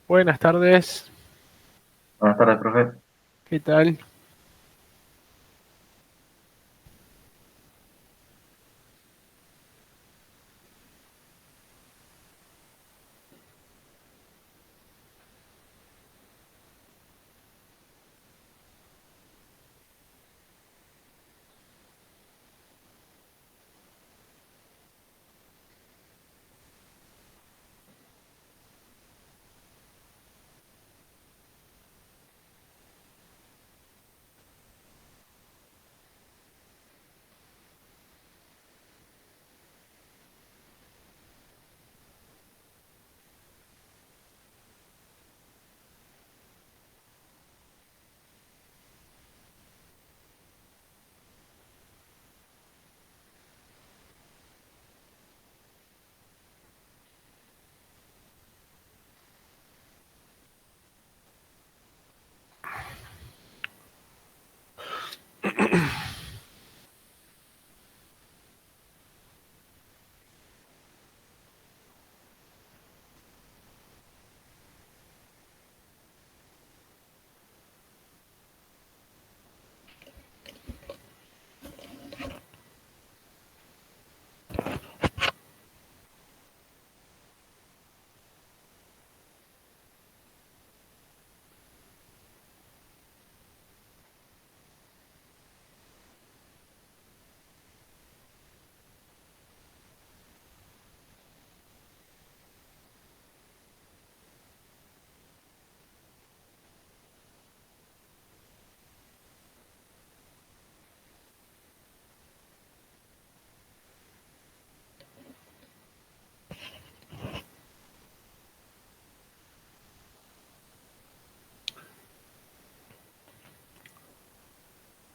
Buenas tardes, Buenas tardes, profe. ¿qué tal?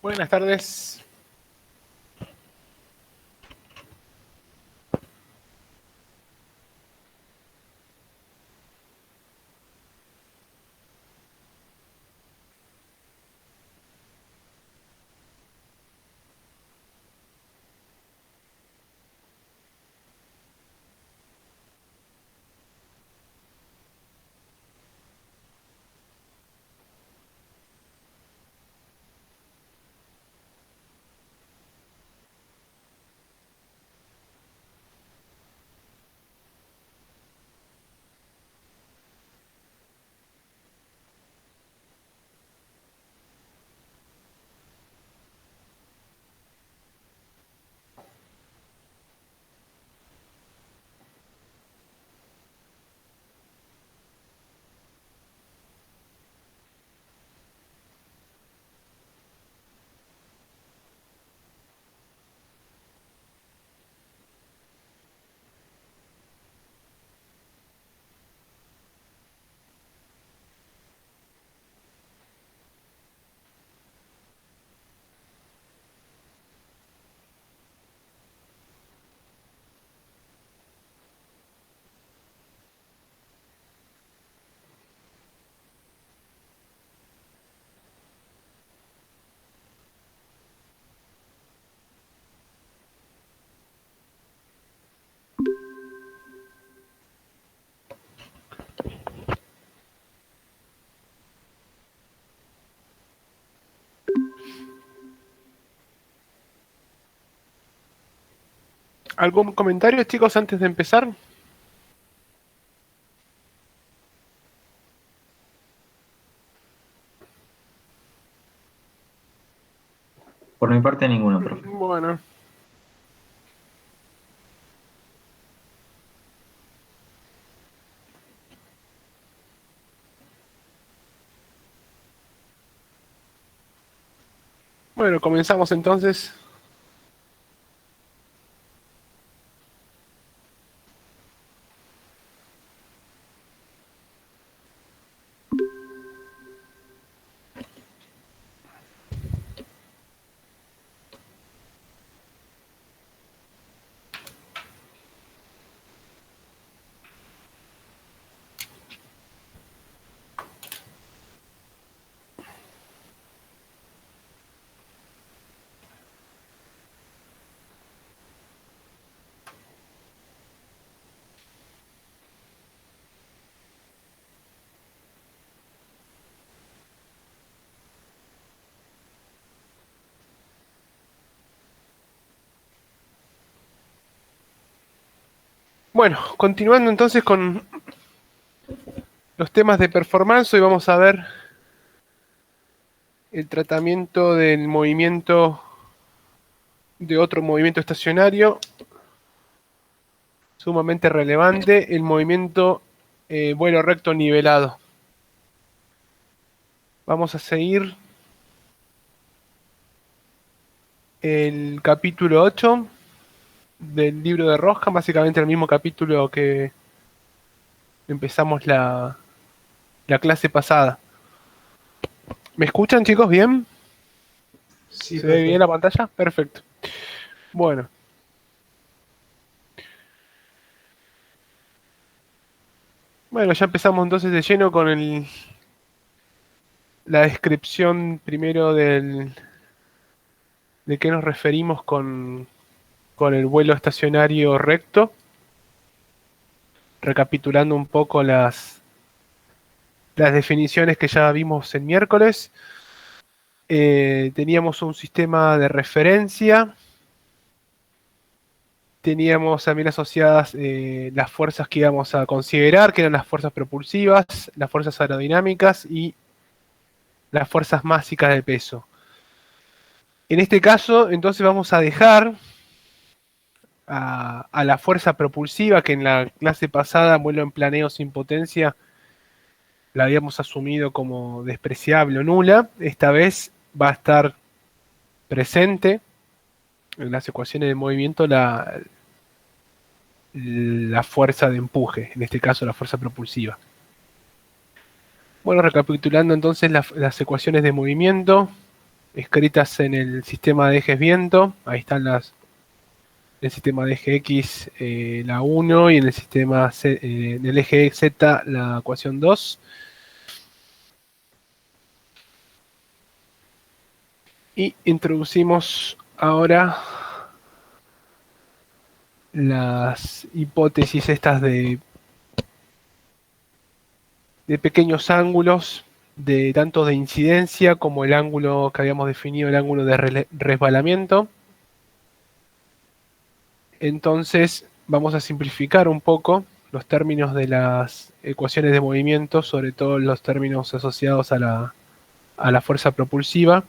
Buenas tardes. ¿Algún comentario, chicos, antes de empezar? Por mi parte, ninguno, profe. Bueno, bueno, comenzamos entonces. Bueno, continuando entonces con los temas de performance, hoy vamos a ver el tratamiento del movimiento de otro movimiento estacionario sumamente relevante, el movimiento vuelo recto nivelado. Vamos a seguir el capítulo 8 del libro de Roja, básicamente el mismo capítulo que empezamos la clase pasada. ¿Me escuchan, chicos, bien? Sí, ¿Se ve bien la pantalla? Perfecto. Bueno. Bueno, ya empezamos entonces de lleno con la descripción primero de qué nos referimos con el vuelo estacionario recto, recapitulando un poco las definiciones que ya vimos el miércoles. Teníamos un sistema de referencia, teníamos también asociadas las fuerzas que íbamos a considerar, que eran las fuerzas propulsivas, las fuerzas aerodinámicas y las fuerzas básicas de peso. En este caso, entonces vamos a dejar a la fuerza propulsiva, que en la clase pasada, vuelo en planeo sin potencia, la habíamos asumido como despreciable o nula. Esta vez va a estar presente en las ecuaciones de movimiento la fuerza de empuje, en este caso la fuerza propulsiva. Bueno, recapitulando entonces las ecuaciones de movimiento escritas en el sistema de ejes viento, ahí están el sistema de eje X la 1 y en el sistema en el eje Z la ecuación 2. Y introducimos ahora las hipótesis estas de pequeños ángulos, de tanto de incidencia como el ángulo que habíamos definido, el ángulo de resbalamiento. Entonces vamos a simplificar un poco los términos de las ecuaciones de movimiento, sobre todo los términos asociados a la fuerza propulsiva.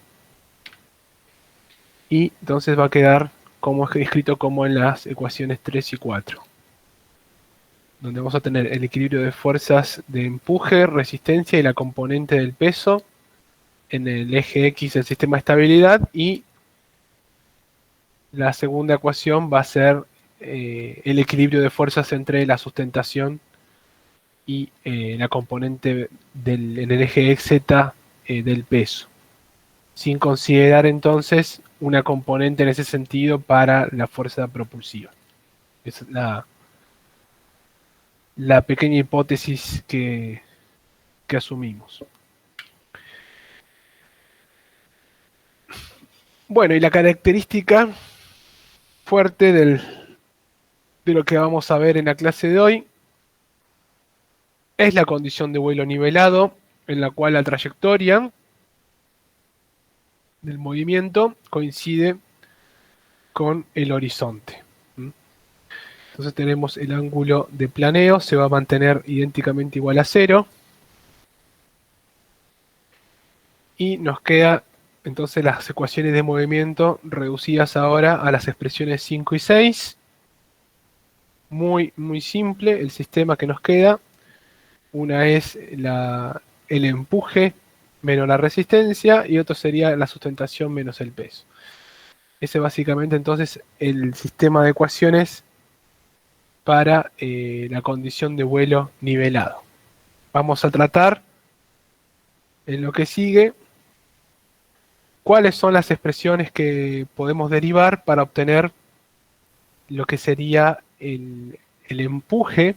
Y entonces va a quedar como escrito como en las ecuaciones 3 y 4, donde vamos a tener el equilibrio de fuerzas de empuje, resistencia y la componente del peso en el eje X del sistema de estabilidad, y la segunda ecuación va a ser el equilibrio de fuerzas entre la sustentación y la componente en el eje Z del peso, sin considerar entonces una componente en ese sentido para la fuerza propulsiva. Es la pequeña hipótesis que asumimos. Bueno, y la característica fuerte de lo que vamos a ver en la clase de hoy es la condición de vuelo nivelado, en la cual la trayectoria del movimiento coincide con el horizonte. Entonces tenemos el ángulo de planeo, se va a mantener idénticamente igual a 0. Y nos queda entonces las ecuaciones de movimiento reducidas ahora a las expresiones 5 y 6. Muy, muy simple el sistema que nos queda. Una es el empuje menos la resistencia y otro sería la sustentación menos el peso. Ese básicamente entonces el sistema de ecuaciones para la condición de vuelo nivelado. Vamos a tratar en lo que sigue cuáles son las expresiones que podemos derivar para obtener lo que sería el empuje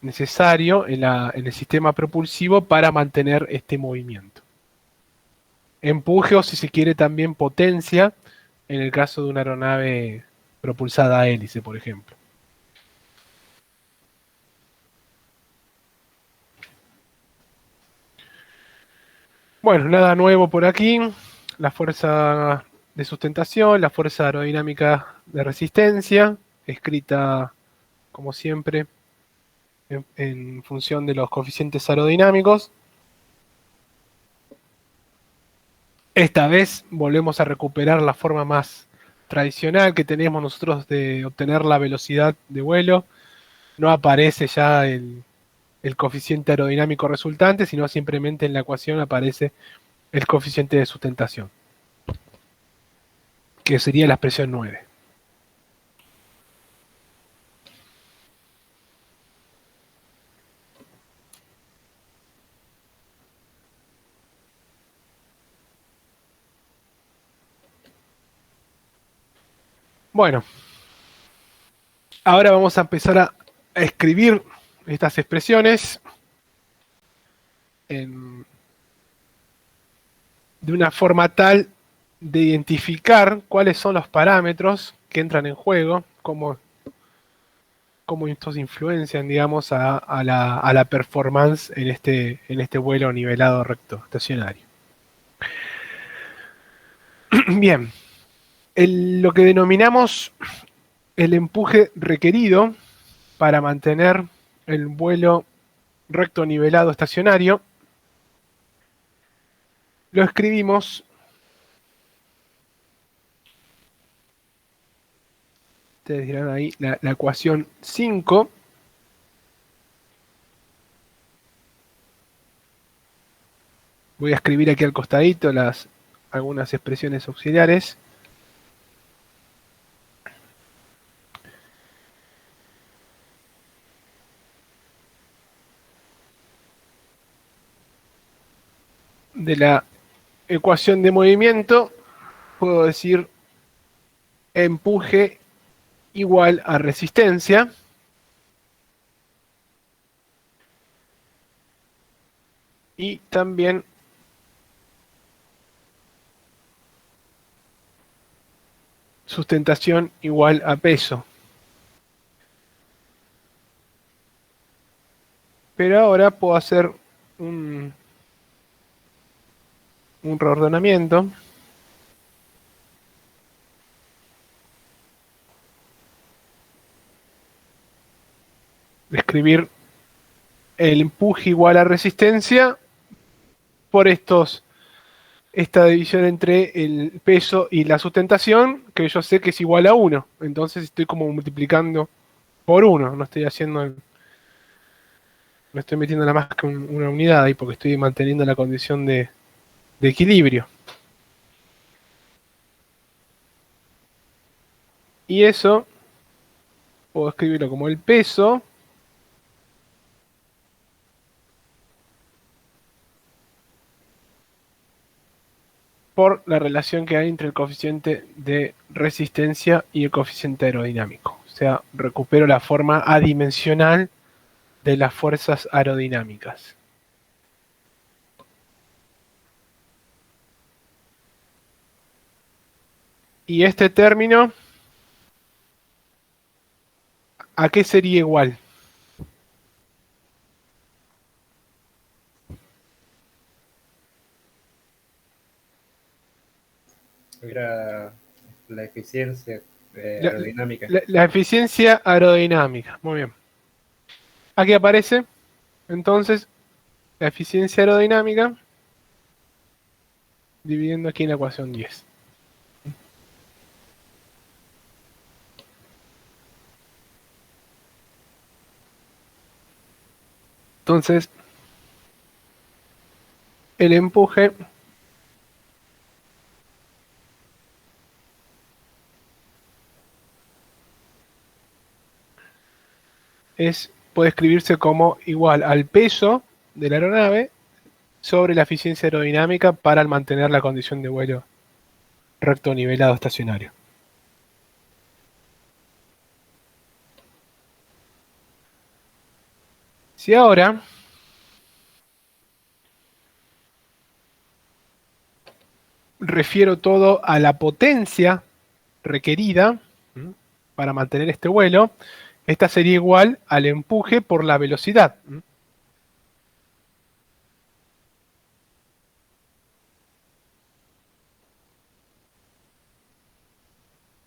necesario en el sistema propulsivo para mantener este movimiento. Empuje, o si se quiere también potencia, en el caso de una aeronave propulsada a hélice, por ejemplo. Bueno, nada nuevo por aquí. La fuerza de sustentación, la fuerza aerodinámica de resistencia, escrita como siempre, en función de los coeficientes aerodinámicos. Esta vez volvemos a recuperar la forma más tradicional que tenemos nosotros de obtener la velocidad de vuelo. No aparece ya el coeficiente aerodinámico resultante, sino simplemente en la ecuación aparece el coeficiente de sustentación, que sería la expresión 9. Bueno, ahora vamos a empezar a escribir estas expresiones en- de una forma tal de identificar cuáles son los parámetros que entran en juego, cómo estos influencian, digamos, a la performance en este vuelo nivelado recto estacionario. Bien, lo que denominamos el empuje requerido para mantener el vuelo recto nivelado estacionario, lo escribimos, ustedes dirán ahí, la ecuación 5. Voy a escribir aquí al costadito algunas expresiones auxiliares. De la ecuación de movimiento, puedo decir empuje igual a resistencia. Y también sustentación igual a peso. Pero ahora puedo hacer un, un reordenamiento. De escribir el empuje igual a resistencia por esta división entre el peso y la sustentación, que yo sé que es igual a 1. Entonces estoy como multiplicando por 1. No estoy metiendo nada más que una unidad ahí porque estoy manteniendo la condición de equilibrio. Y eso puedo escribirlo como el peso por la relación que hay entre el coeficiente de resistencia y el coeficiente aerodinámico. O sea, recupero la forma adimensional de las fuerzas aerodinámicas. Y este término, ¿a qué sería igual? Era la eficiencia La, aerodinámica. la eficiencia aerodinámica. Muy bien. Aquí aparece, entonces, la eficiencia aerodinámica dividiendo aquí en la ecuación 10. Entonces, el empuje puede escribirse como igual al peso de la aeronave sobre la eficiencia aerodinámica para mantener la condición de vuelo recto nivelado estacionario. Si ahora refiero todo a la potencia requerida para mantener este vuelo, esta sería igual al empuje por la velocidad.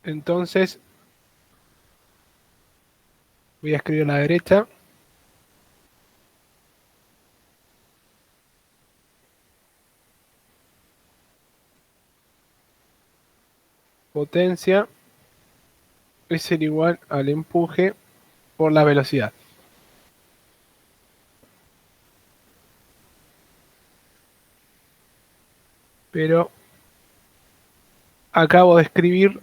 Entonces, Voy a escribir a la derecha. Potencia es ser igual al empuje por la velocidad. Pero acabo de escribir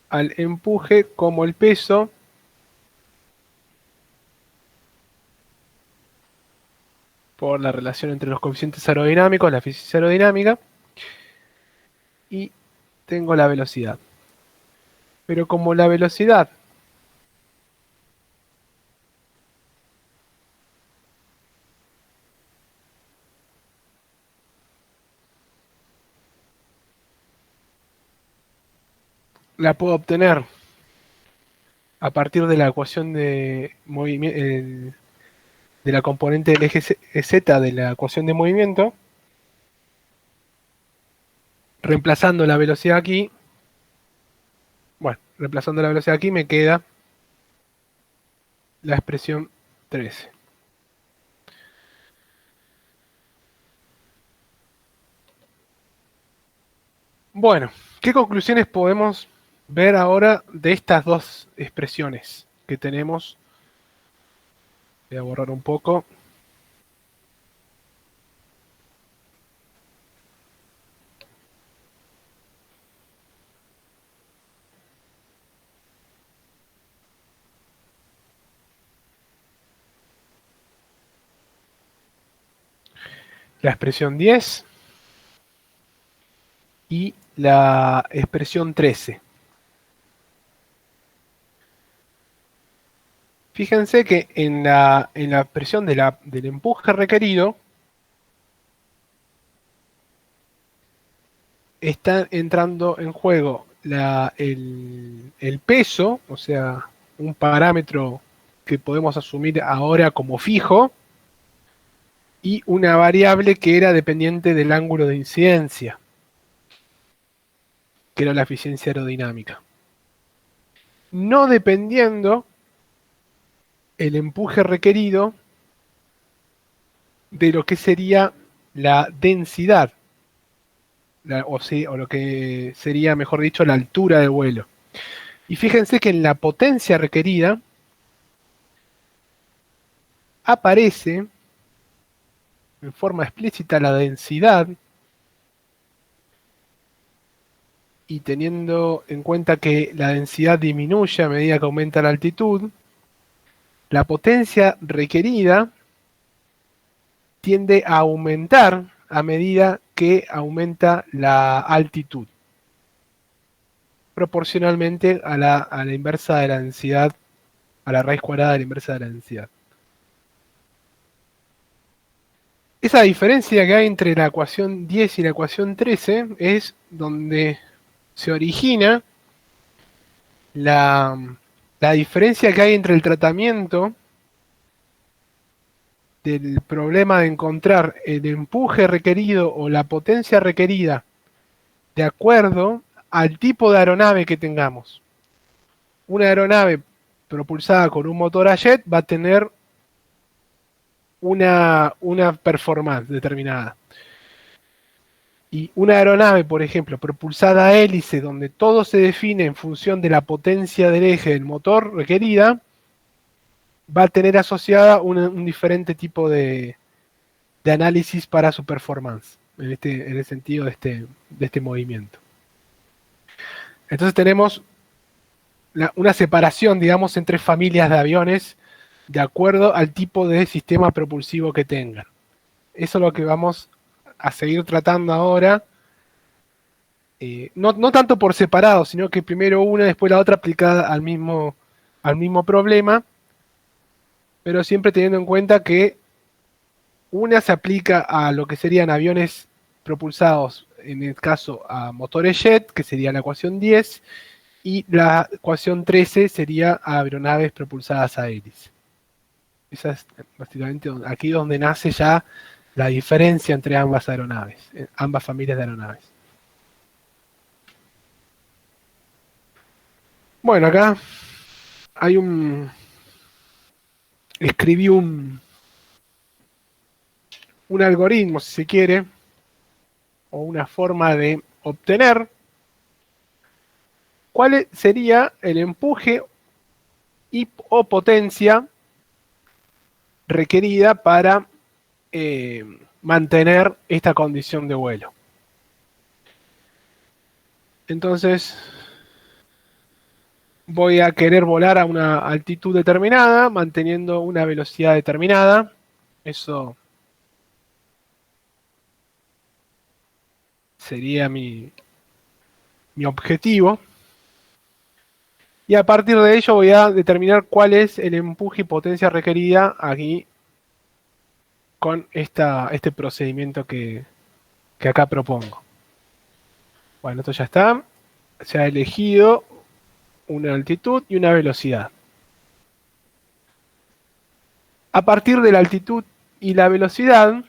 al empuje como el peso por la relación entre los coeficientes aerodinámicos, la física aerodinámica, y tengo la velocidad. Pero como la velocidad la puedo obtener a partir de la ecuación de movimiento, de la componente del eje Z de la ecuación de movimiento, reemplazando la velocidad aquí, bueno, reemplazando la velocidad aquí me queda la expresión 13. Bueno, ¿qué conclusiones podemos ver ahora de estas dos expresiones que tenemos? Voy a borrar un poco. La expresión 10 y la expresión 13. Fíjense que en la expresión del empuje requerido está entrando en juego el peso, o sea, un parámetro que podemos asumir ahora como fijo, y una variable que era dependiente del ángulo de incidencia, que era la eficiencia aerodinámica. No dependiendo el empuje requerido de lo que sería la densidad, o lo que sería, mejor dicho, la altura de vuelo. Y fíjense que en la potencia requerida aparece en forma explícita la densidad, y teniendo en cuenta que la densidad disminuye a medida que aumenta la altitud, la potencia requerida tiende a aumentar a medida que aumenta la altitud, proporcionalmente a la inversa de la densidad, a la raíz cuadrada de la inversa de la densidad. Esa diferencia que hay entre la ecuación 10 y la ecuación 13 es donde se origina la diferencia que hay entre el tratamiento del problema de encontrar el empuje requerido o la potencia requerida de acuerdo al tipo de aeronave que tengamos. Una aeronave propulsada con un motor a jet va a tener una performance determinada. Y una aeronave, por ejemplo, propulsada a hélice, donde todo se define en función de la potencia del eje del motor requerida, va a tener asociada un diferente tipo de análisis para su performance, en el sentido de este movimiento. Entonces tenemos una separación, digamos, entre familias de aviones de acuerdo al tipo de sistema propulsivo que tengan. Eso es lo que vamos a seguir tratando ahora, no tanto por separado, sino que primero una, después la otra aplicada al mismo problema, pero siempre teniendo en cuenta que una se aplica a lo que serían aviones propulsados, en el caso a motores jet, que sería la ecuación 10, y la ecuación 13 sería a aeronaves propulsadas a hélice. Esa es básicamente aquí donde nace ya la diferencia entre ambas aeronaves, ambas familias de aeronaves. Bueno, acá hay un... Escribí un algoritmo, si se quiere, o una forma de obtener cuál sería el empuje y, o potencia requerida para mantener esta condición de vuelo. Entonces, voy a querer volar a una altitud determinada, manteniendo una velocidad determinada. Eso sería mi objetivo. Y a partir de ello voy a determinar cuál es el empuje y potencia requerida aquí con este procedimiento que acá propongo. Bueno, esto ya está. Se ha elegido una altitud y una velocidad. A partir de la altitud y la velocidad,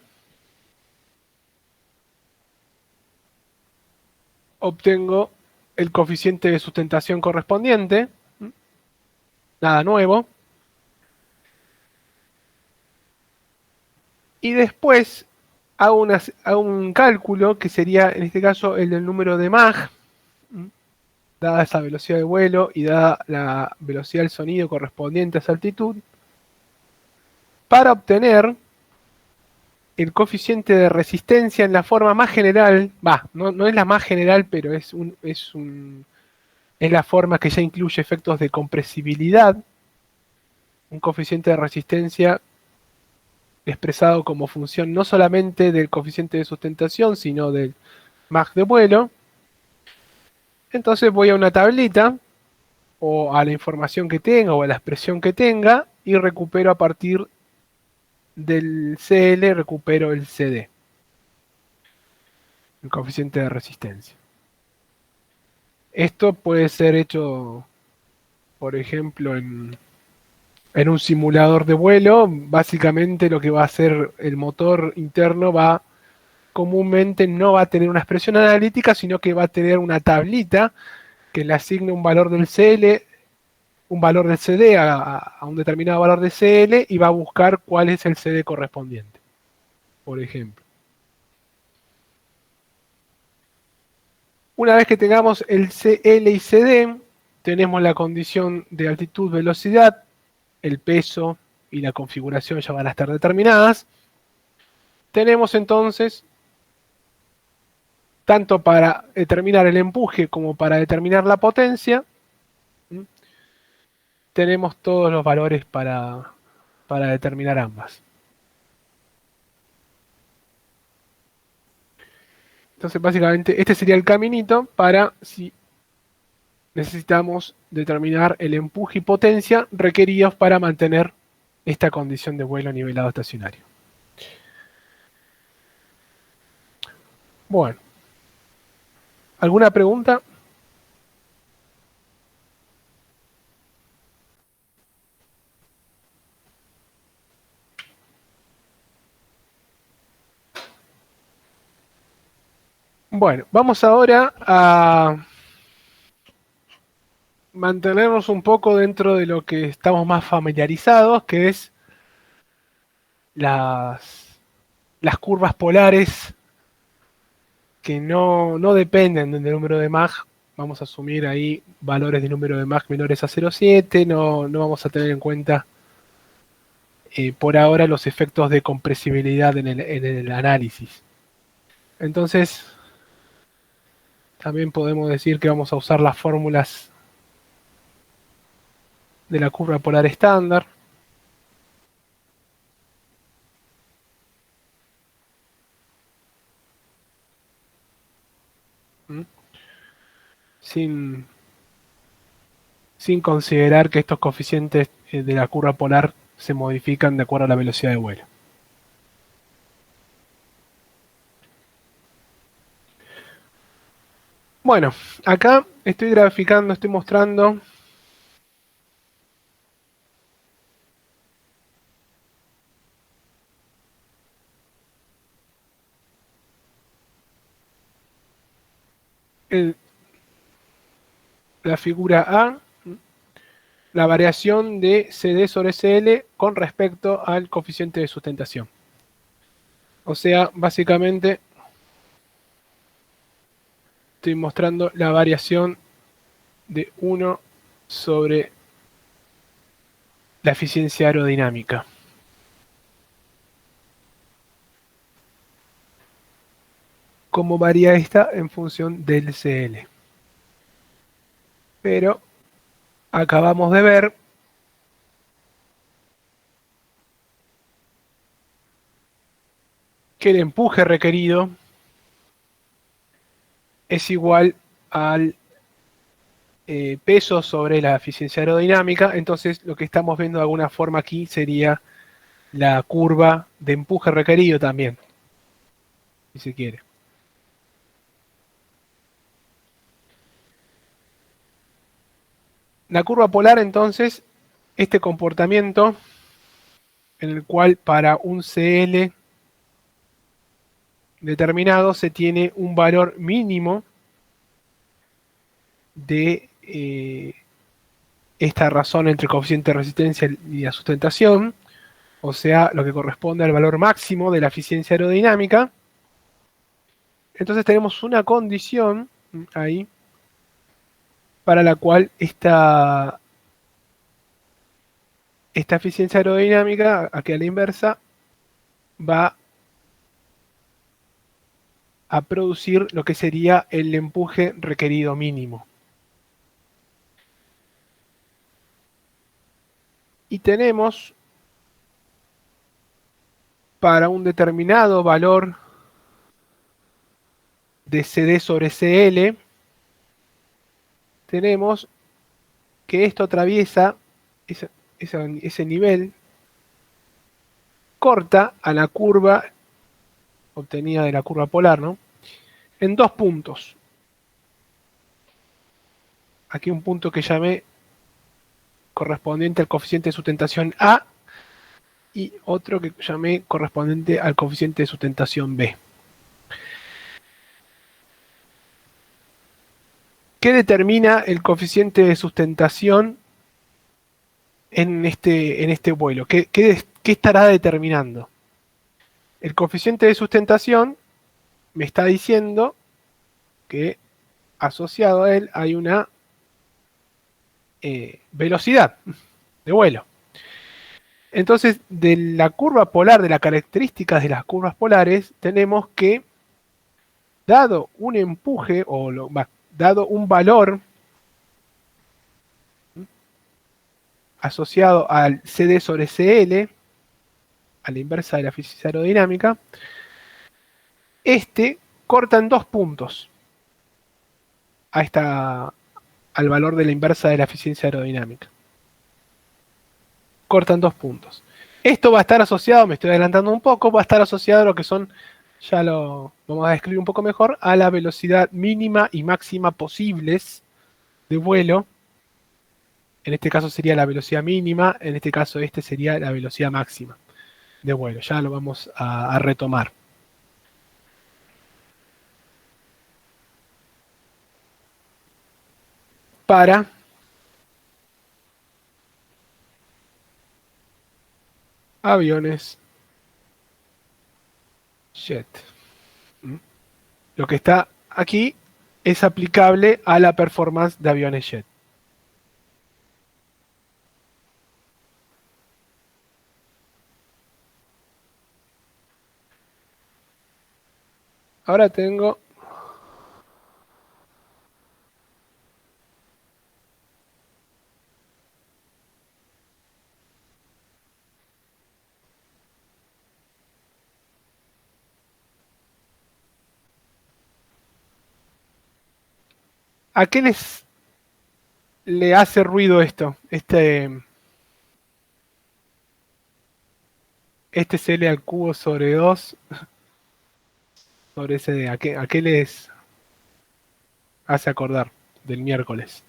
obtengo el coeficiente de sustentación correspondiente. Nada nuevo. Y después hago un cálculo que sería, en este caso, el del número de Mach, dada esa velocidad de vuelo y dada la velocidad del sonido correspondiente a esa altitud, para obtener el coeficiente de resistencia en la forma más general. No es la más general, pero es la forma que ya incluye efectos de compresibilidad. Un coeficiente de resistencia expresado como función no solamente del coeficiente de sustentación, sino del Mach de vuelo. Entonces voy a una tablita, o a la información que tenga, o a la expresión que tenga, y recupero a partir del CL, recupero el CD, el coeficiente de resistencia. Esto puede ser hecho, por ejemplo, en un simulador de vuelo. Básicamente lo que va a hacer el motor interno comúnmente no va a tener una expresión analítica, sino que va a tener una tablita que le asigne un valor del CL, un valor del CD a un determinado valor de CL, y va a buscar cuál es el CD correspondiente, por ejemplo. Una vez que tengamos el CL y CD, tenemos la condición de altitud, velocidad, el peso y la configuración ya van a estar determinadas. Tenemos entonces, tanto para determinar el empuje como para determinar la potencia, tenemos todos los valores para determinar ambas. Entonces, básicamente, este sería el caminito para si necesitamos determinar el empuje y potencia requeridos para mantener esta condición de vuelo nivelado estacionario. Bueno, ¿alguna pregunta? Bueno, vamos ahora a mantenernos un poco dentro de lo que estamos más familiarizados, que es las curvas polares que no dependen del número de Mach. Vamos a asumir ahí valores de número de Mach menores a 0,7, no vamos a tener en cuenta por ahora los efectos de compresibilidad en el análisis. Entonces, también podemos decir que vamos a usar las fórmulas de la curva polar estándar. Sin considerar que estos coeficientes de la curva polar se modifican de acuerdo a la velocidad de vuelo. Bueno, acá estoy graficando, estoy mostrando la figura A, la variación de CD sobre CL con respecto al coeficiente de sustentación. O sea, básicamente estoy mostrando la variación de 1 sobre la eficiencia aerodinámica. Cómo varía esta en función del CL. Pero acabamos de ver que el empuje requerido es igual al peso sobre la eficiencia aerodinámica. Entonces lo que estamos viendo de alguna forma aquí sería la curva de empuje requerido también, si se quiere. La curva polar, entonces, este comportamiento en el cual para un CL determinado se tiene un valor mínimo de esta razón entre coeficiente de resistencia y la sustentación, o sea, lo que corresponde al valor máximo de la eficiencia aerodinámica. Entonces tenemos una condición ahí para la cual esta eficiencia aerodinámica, aquí a la inversa, va a producir lo que sería el empuje requerido mínimo. Y tenemos para un determinado valor de CD sobre CL, tenemos que esto atraviesa ese nivel, corta a la curva obtenida de la curva polar, ¿no? En dos puntos. Aquí un punto que llamé correspondiente al coeficiente de sustentación A y otro que llamé correspondiente al coeficiente de sustentación B. ¿Qué determina el coeficiente de sustentación en este vuelo? ¿Qué estará determinando? El coeficiente de sustentación me está diciendo que asociado a él hay una velocidad de vuelo. Entonces, de la curva polar, de las características de las curvas polares, tenemos que, dado un empuje, dado un valor asociado al CD sobre CL, a la inversa de la física aerodinámica, este corta en dos puntos al valor de la inversa de la eficiencia aerodinámica. Cortan dos puntos. Esto va a estar asociado, me estoy adelantando un poco, va a estar asociado a lo que son, ya lo vamos a describir un poco mejor, a la velocidad mínima y máxima posibles de vuelo. En este caso sería la velocidad mínima, en este caso este sería la velocidad máxima de vuelo. Ya lo vamos a retomar. Para aviones jet. Lo que está aquí es aplicable a la performance de aviones jet. Ahora tengo ¿a qué le hace ruido esto? Este CL al cubo sobre 2 sobre SD. ¿A qué les hace acordar del miércoles?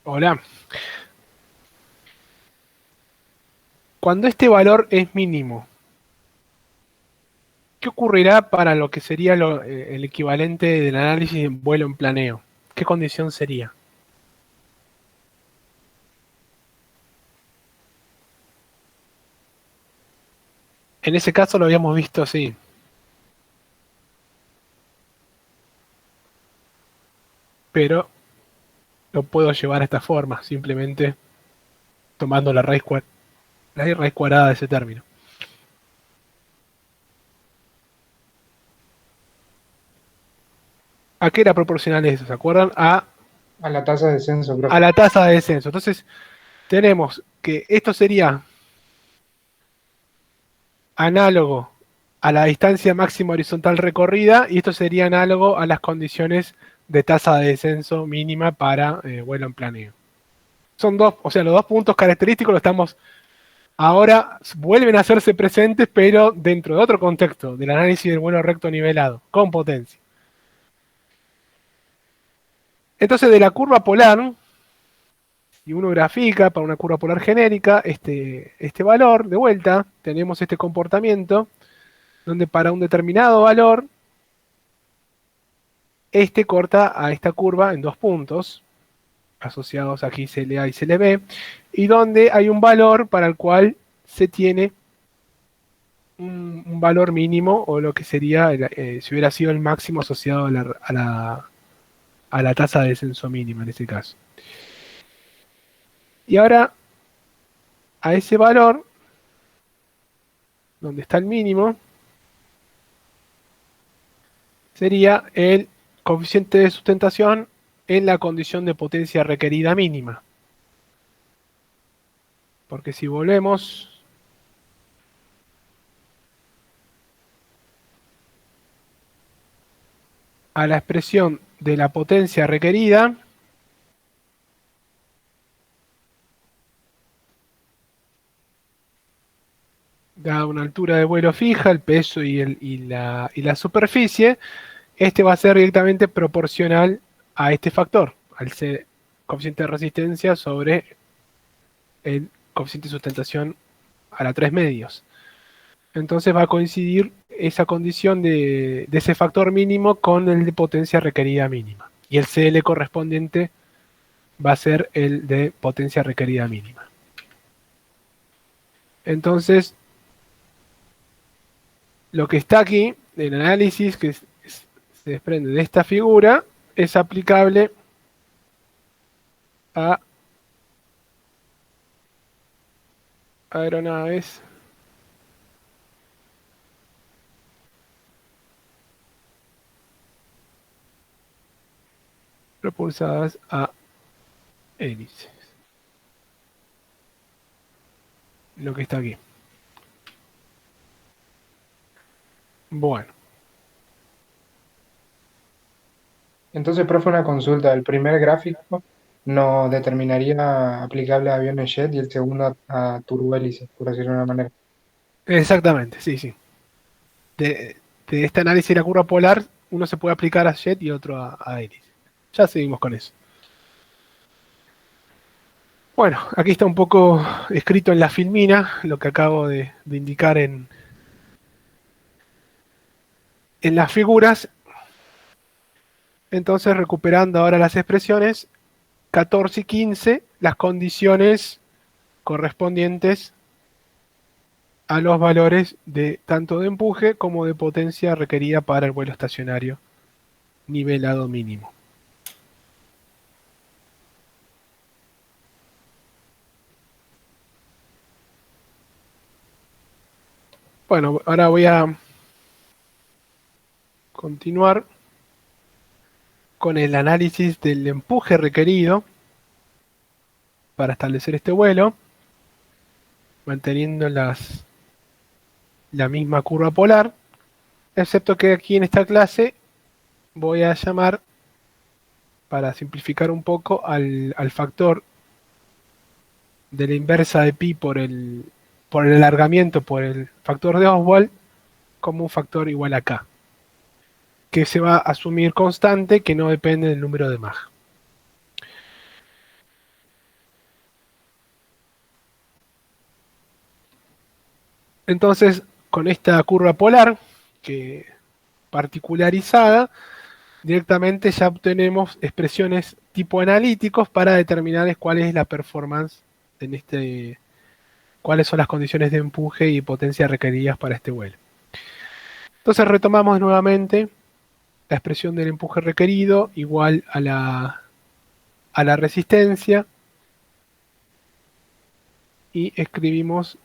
Hola. Cuando este valor es mínimo, ¿qué ocurrirá para lo que sería el equivalente del análisis en vuelo en planeo? ¿Qué condición sería? En ese caso lo habíamos visto así, pero lo puedo llevar a esta forma, simplemente tomando la raíz cuadrada de ese término. ¿A qué era proporcional eso? ¿Se acuerdan? A la tasa de descenso, A profe. la tasa de descenso. Entonces, tenemos que esto sería análogo a la distancia máxima horizontal recorrida y esto sería análogo a las condiciones de tasa de descenso mínima para vuelo en planeo. Son dos, o sea, los dos puntos característicos lo estamos ahora vuelven a hacerse presentes, pero dentro de otro contexto, del análisis del vuelo recto nivelado, con potencia. Entonces, de la curva polar, si uno grafica para una curva polar genérica, este valor, de vuelta, tenemos este comportamiento, donde para un determinado valor, este corta a esta curva en dos puntos, asociados aquí CLA y CLB, y donde hay un valor para el cual se tiene un valor mínimo, o lo que sería, si hubiera sido el máximo asociado a la tasa de descenso mínima en este caso. Y ahora, a ese valor, donde está el mínimo, sería el coeficiente de sustentación en la condición de potencia requerida mínima. Porque si volvemos a la expresión de la potencia requerida, dada una altura de vuelo fija, el peso y la superficie, este va a ser directamente proporcional a este factor, al ser coeficiente de resistencia sobre el coeficiente de sustentación a la 3 medios. Entonces va a coincidir esa condición de ese factor mínimo con el de potencia requerida mínima. Y el CL correspondiente va a ser el de potencia requerida mínima. Entonces, lo que está aquí, el análisis que se desprende de esta figura, es aplicable a aeronaves propulsadas a hélices. Lo que está aquí. Bueno, Entonces, profe, una consulta. El primer gráfico nos determinaría aplicable a aviones jet y el segundo a turbohélices, por decirlo de una manera. exactamente, sí, sí. De, de este análisis de la curva polar, uno se puede aplicar a jet y otro a hélice. Ya seguimos con eso. Bueno, aquí está un poco escrito en la filmina lo que acabo de indicar en las figuras. Entonces, recuperando ahora las expresiones, 14 y 15, las condiciones correspondientes a los valores de tanto de empuje como de potencia requerida para el vuelo estacionario nivelado mínimo. Bueno, ahora voy a continuar con el análisis del empuje requerido para establecer este vuelo, manteniendo la misma curva polar, excepto que aquí en esta clase voy a llamar, para simplificar un poco, al factor de la inversa de pi por el alargamiento, por el factor de Oswald, como un factor igual a k, que se va a asumir constante, que no depende del número de Mach. Entonces, con esta curva polar, que particularizada, directamente ya obtenemos expresiones tipo analíticos para determinar cuál es la performance en cuáles son las condiciones de empuje y potencia requeridas para este vuelo. Entonces retomamos nuevamente la expresión del empuje requerido igual a la resistencia y escribimos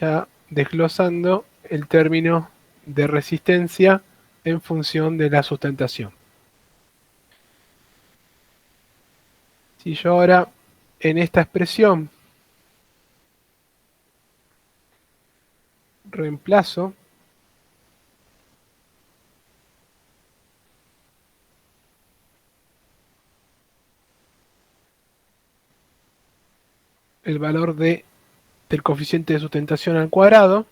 ya desglosando el término de resistencia en función de la sustentación. Si yo ahora en esta expresión reemplazo el valor del coeficiente de sustentación al cuadrado,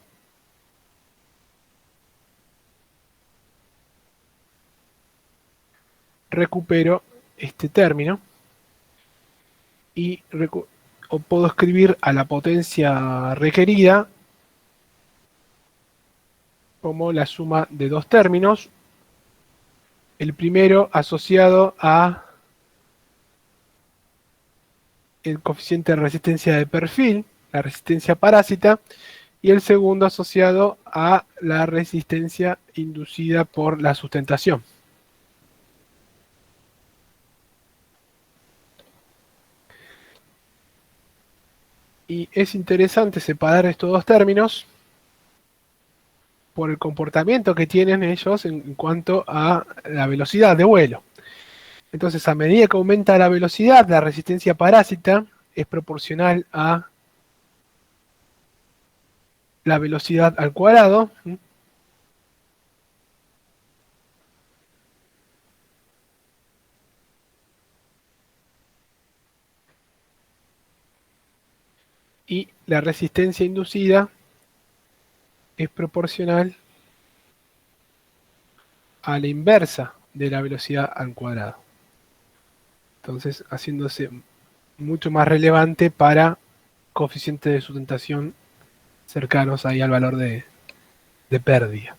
recupero este término y o puedo escribir a la potencia requerida como la suma de dos términos, el primero asociado a el coeficiente de resistencia de perfil, la resistencia parásita, y el segundo asociado a la resistencia inducida por la sustentación. Y es interesante separar estos dos términos por el comportamiento que tienen ellos en cuanto a la velocidad de vuelo. Entonces, a medida que aumenta la velocidad, la resistencia parásita es proporcional a la velocidad al cuadrado. Y la resistencia inducida es proporcional a la inversa de la velocidad al cuadrado. Entonces, haciéndose mucho más relevante para coeficientes de sustentación cercanos ahí al valor de pérdida.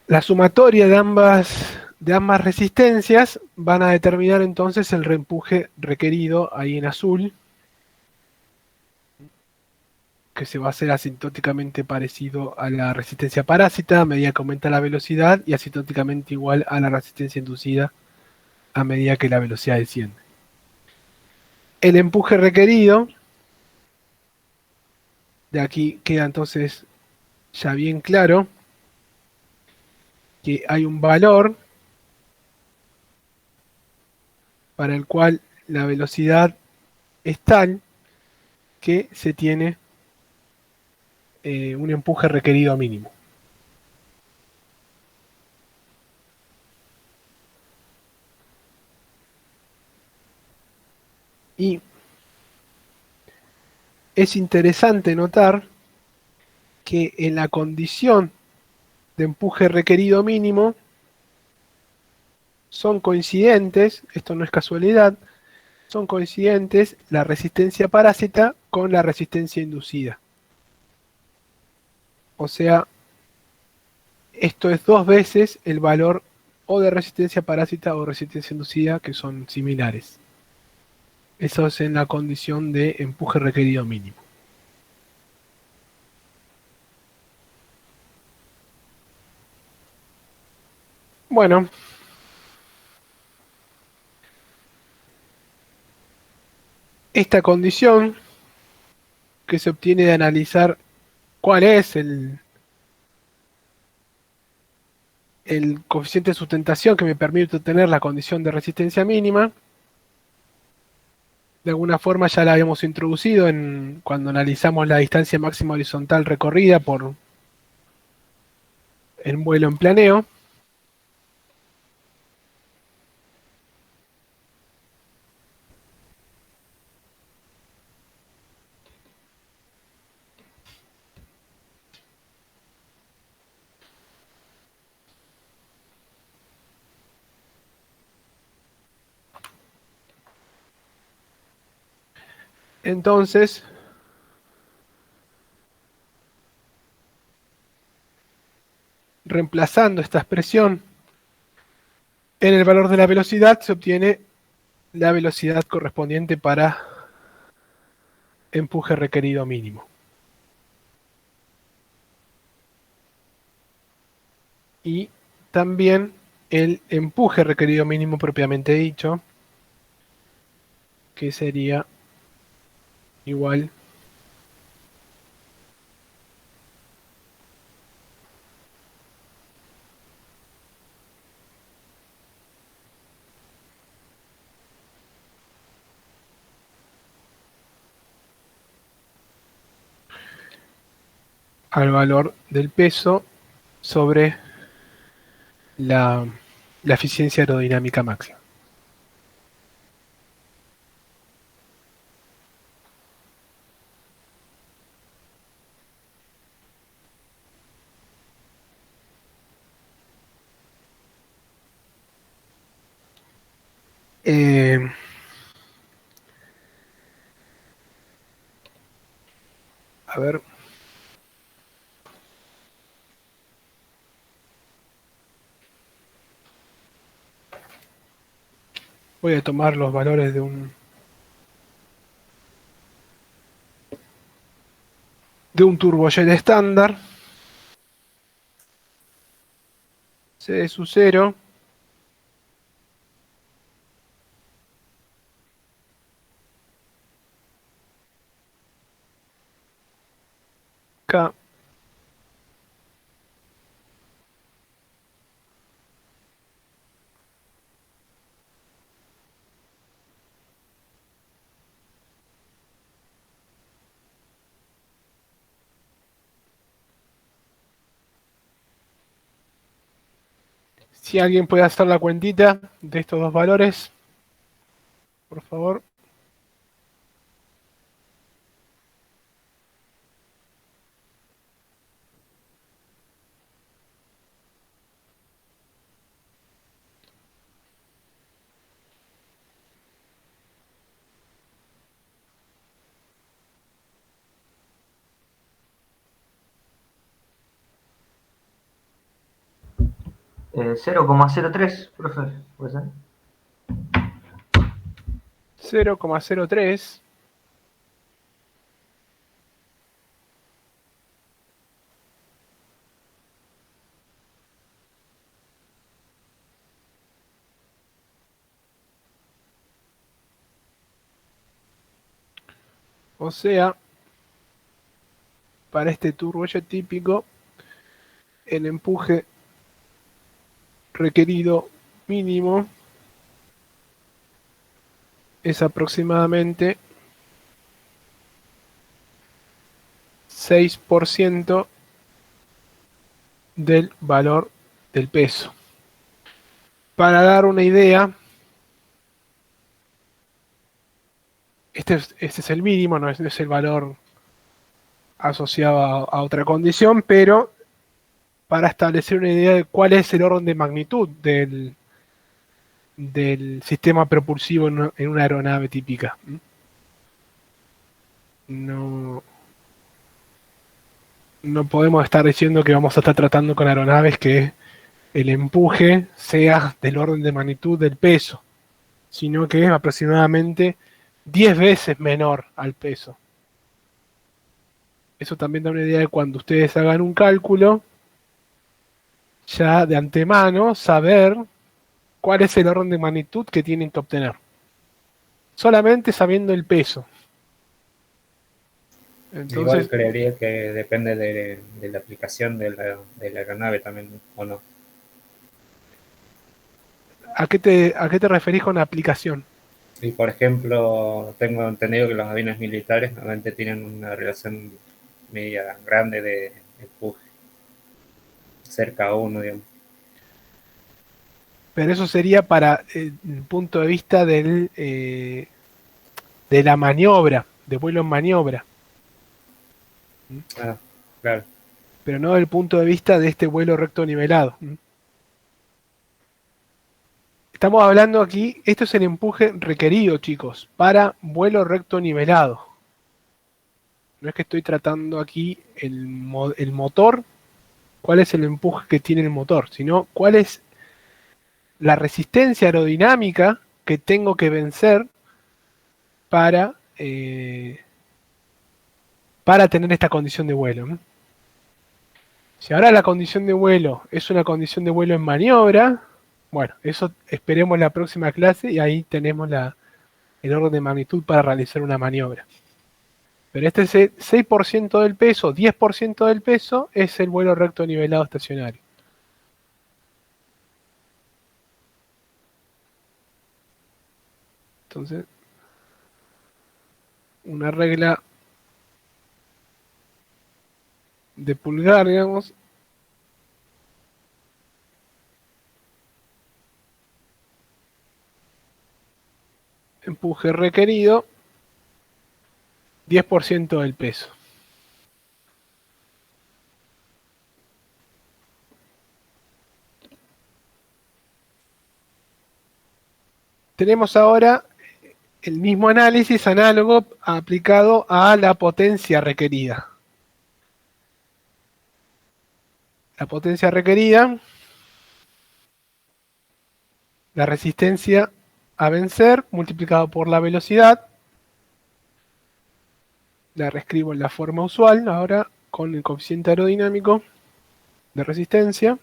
La sumatoria de ambas resistencias van a determinar entonces el reempuje requerido ahí en azul, que se va a hacer asintóticamente parecido a la resistencia parásita a medida que aumenta la velocidad y asintóticamente igual a la resistencia inducida a medida que la velocidad desciende. El empuje requerido, de aquí queda entonces ya bien claro que hay un valor para el cual la velocidad es tal que se tiene un empuje requerido mínimo. Y es interesante notar que en la condición de empuje requerido mínimo son coincidentes, esto no es casualidad, son coincidentes la resistencia parásita con la resistencia inducida. O sea, esto es dos veces el valor o de resistencia parásita o resistencia inducida que son similares. Eso es en la condición de empuje requerido mínimo. Bueno, esta condición que se obtiene de analizar cuál es el coeficiente de sustentación que me permite obtener la condición de resistencia mínima, de alguna forma ya la habíamos introducido cuando analizamos la distancia máxima horizontal recorrida en vuelo en planeo. Entonces, reemplazando esta expresión en el valor de la velocidad, se obtiene la velocidad correspondiente para empuje requerido mínimo. Y también el empuje requerido mínimo propiamente dicho, que sería igual al valor del peso sobre la eficiencia aerodinámica máxima. A ver. Voy a tomar los valores de un turbojet estándar. C de su 0. K. Si alguien puede hacer la cuentita de estos dos valores, por favor. Eh, 0,03, profe, ¿puede ser? 0,03. O sea, para este turbojet típico, el empuje requerido mínimo es aproximadamente 6% del valor del peso. Para dar una idea, este es el mínimo, no es el valor asociado a otra condición, pero para establecer una idea de cuál es el orden de magnitud del sistema propulsivo en una aeronave típica. No podemos estar diciendo que vamos a estar tratando con aeronaves que el empuje sea del orden de magnitud del peso, sino que es aproximadamente 10 veces menor al peso. Eso también da una idea de cuando ustedes hagan un cálculo, ya de antemano saber cuál es el orden de magnitud que tienen que obtener. Solamente sabiendo el peso. Entonces, igual creería que depende de la aplicación de la aeronave también, ¿o no? ¿a qué te referís con aplicación? Y por ejemplo, tengo entendido que los aviones militares normalmente tienen una relación media grande de empuje, cerca a uno, digamos. Pero eso sería para el punto de vista de la maniobra, de vuelo en maniobra. Ah, claro. Pero no desde el punto de vista de este vuelo recto nivelado. Estamos hablando aquí, esto es el empuje requerido, chicos, para vuelo recto nivelado. No es que estoy tratando aquí el motor cuál es el empuje que tiene el motor, sino cuál es la resistencia aerodinámica que tengo que vencer para tener esta condición de vuelo, ¿no? Si ahora la condición de vuelo es una condición de vuelo en maniobra, bueno, eso esperemos la próxima clase y ahí tenemos el orden de magnitud para realizar una maniobra. Pero este 6% del peso, 10% del peso, es el vuelo recto nivelado estacionario. Entonces, una regla de pulgar, digamos, empuje requerido, 10% del peso. Tenemos ahora el mismo análisis análogo aplicado a la potencia requerida. La potencia requerida, la resistencia a vencer multiplicado por la velocidad. La reescribo en la forma usual, ahora con el coeficiente aerodinámico de resistencia.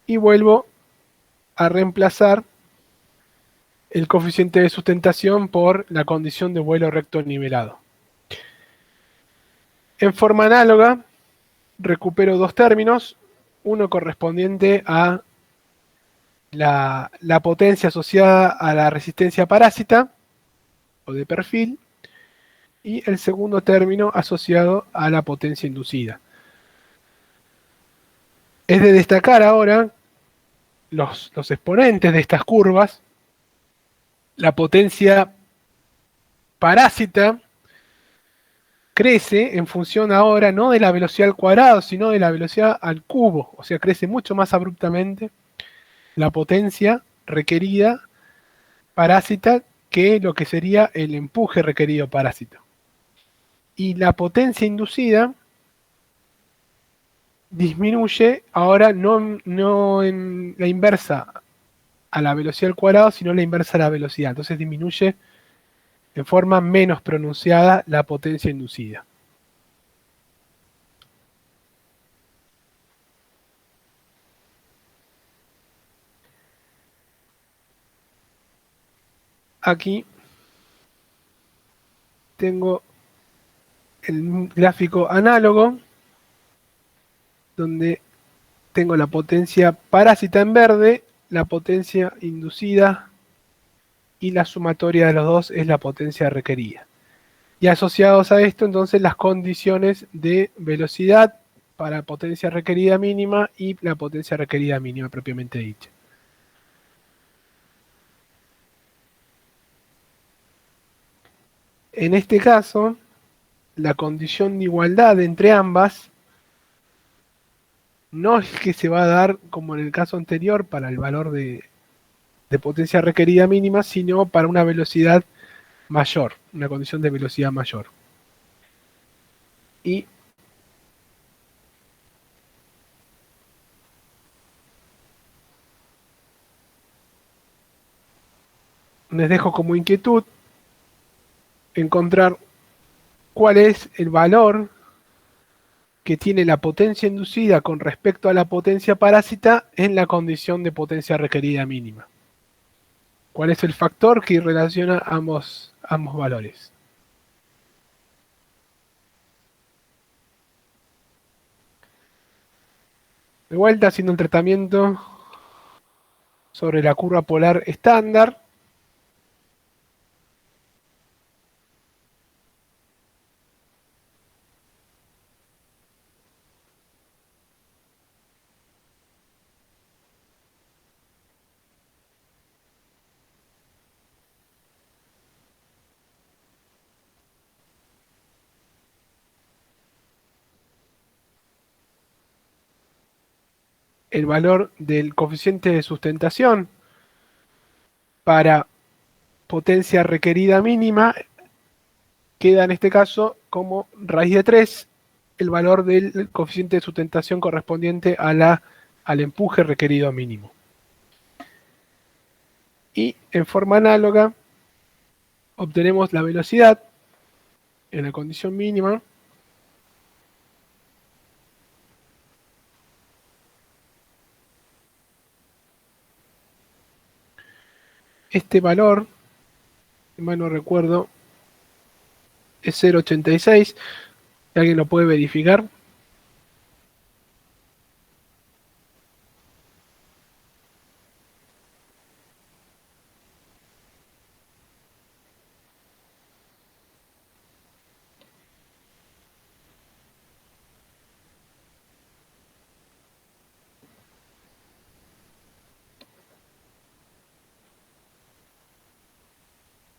Y vuelvo a reemplazar el coeficiente de sustentación por la condición de vuelo recto nivelado. En forma análoga, recupero dos términos, uno correspondiente a la potencia asociada a la resistencia parásita o de perfil, y el segundo término asociado a la potencia inducida. Es de destacar ahora los exponentes de estas curvas. La potencia parásita crece en función ahora no de la velocidad al cuadrado, sino de la velocidad al cubo, o sea, crece mucho más abruptamente la potencia requerida parásita que lo que sería el empuje requerido parásito. Y la potencia inducida disminuye ahora no en la inversa a la velocidad al cuadrado, sino la inversa a la velocidad. Entonces disminuye en forma menos pronunciada la potencia inducida. Aquí tengo el gráfico análogo, donde tengo la potencia parásita en verde, la potencia inducida, y la sumatoria de los dos es la potencia requerida. Y asociados a esto, entonces, las condiciones de velocidad para potencia requerida mínima y la potencia requerida mínima propiamente dicha. En este caso, la condición de igualdad entre ambas no es que se va a dar como en el caso anterior para el valor de potencia requerida mínima, sino para una velocidad mayor, una condición de velocidad mayor. Y les dejo como inquietud encontrar cuál es el valor que tiene la potencia inducida con respecto a la potencia parásita en la condición de potencia requerida mínima. ¿Cuál es el factor que relaciona ambos valores? De vuelta, haciendo un tratamiento sobre la curva polar estándar. El valor del coeficiente de sustentación para potencia requerida mínima queda en este caso como raíz de 3 el valor del coeficiente de sustentación correspondiente al empuje requerido mínimo. Y en forma análoga obtenemos la velocidad en la condición mínima este valor, si mal no recuerdo, es 0,86. ¿Alguien lo puede verificar?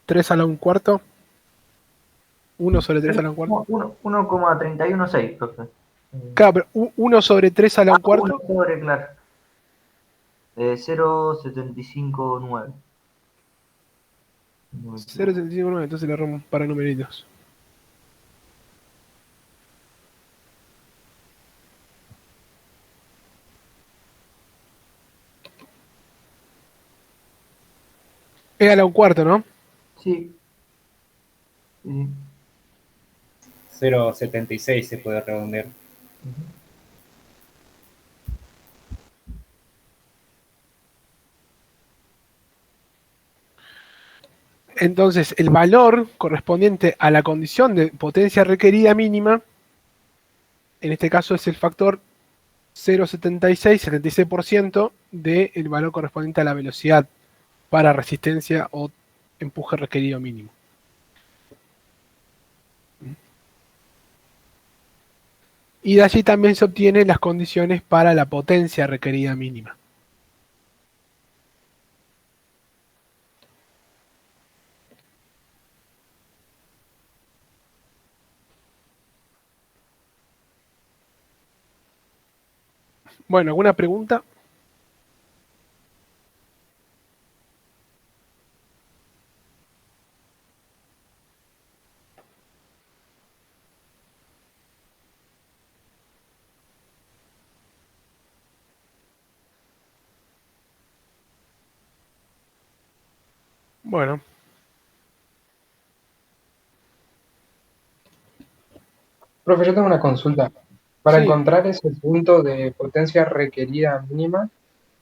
¿3 a la 1/4? 1 sobre 3 a la 1/4. 1,316, profe. Claro, pero 1 sobre 3 a la 1/4. 1 sobre, claro. 0,759. 0,759, entonces le erramos para numeritos. Es a la 1/4, ¿no? Sí. Sí. 0,76 se puede redondear. Entonces, el valor correspondiente a la condición de potencia requerida mínima, en este caso es el factor 0,76, 76% del valor correspondiente a la velocidad para resistencia o empuje requerido mínimo. Y de allí también se obtienen las condiciones para la potencia requerida mínima. Bueno, ¿alguna pregunta? Bueno. Profe, yo tengo una consulta. Para Sí. encontrar ese punto de potencia requerida mínima,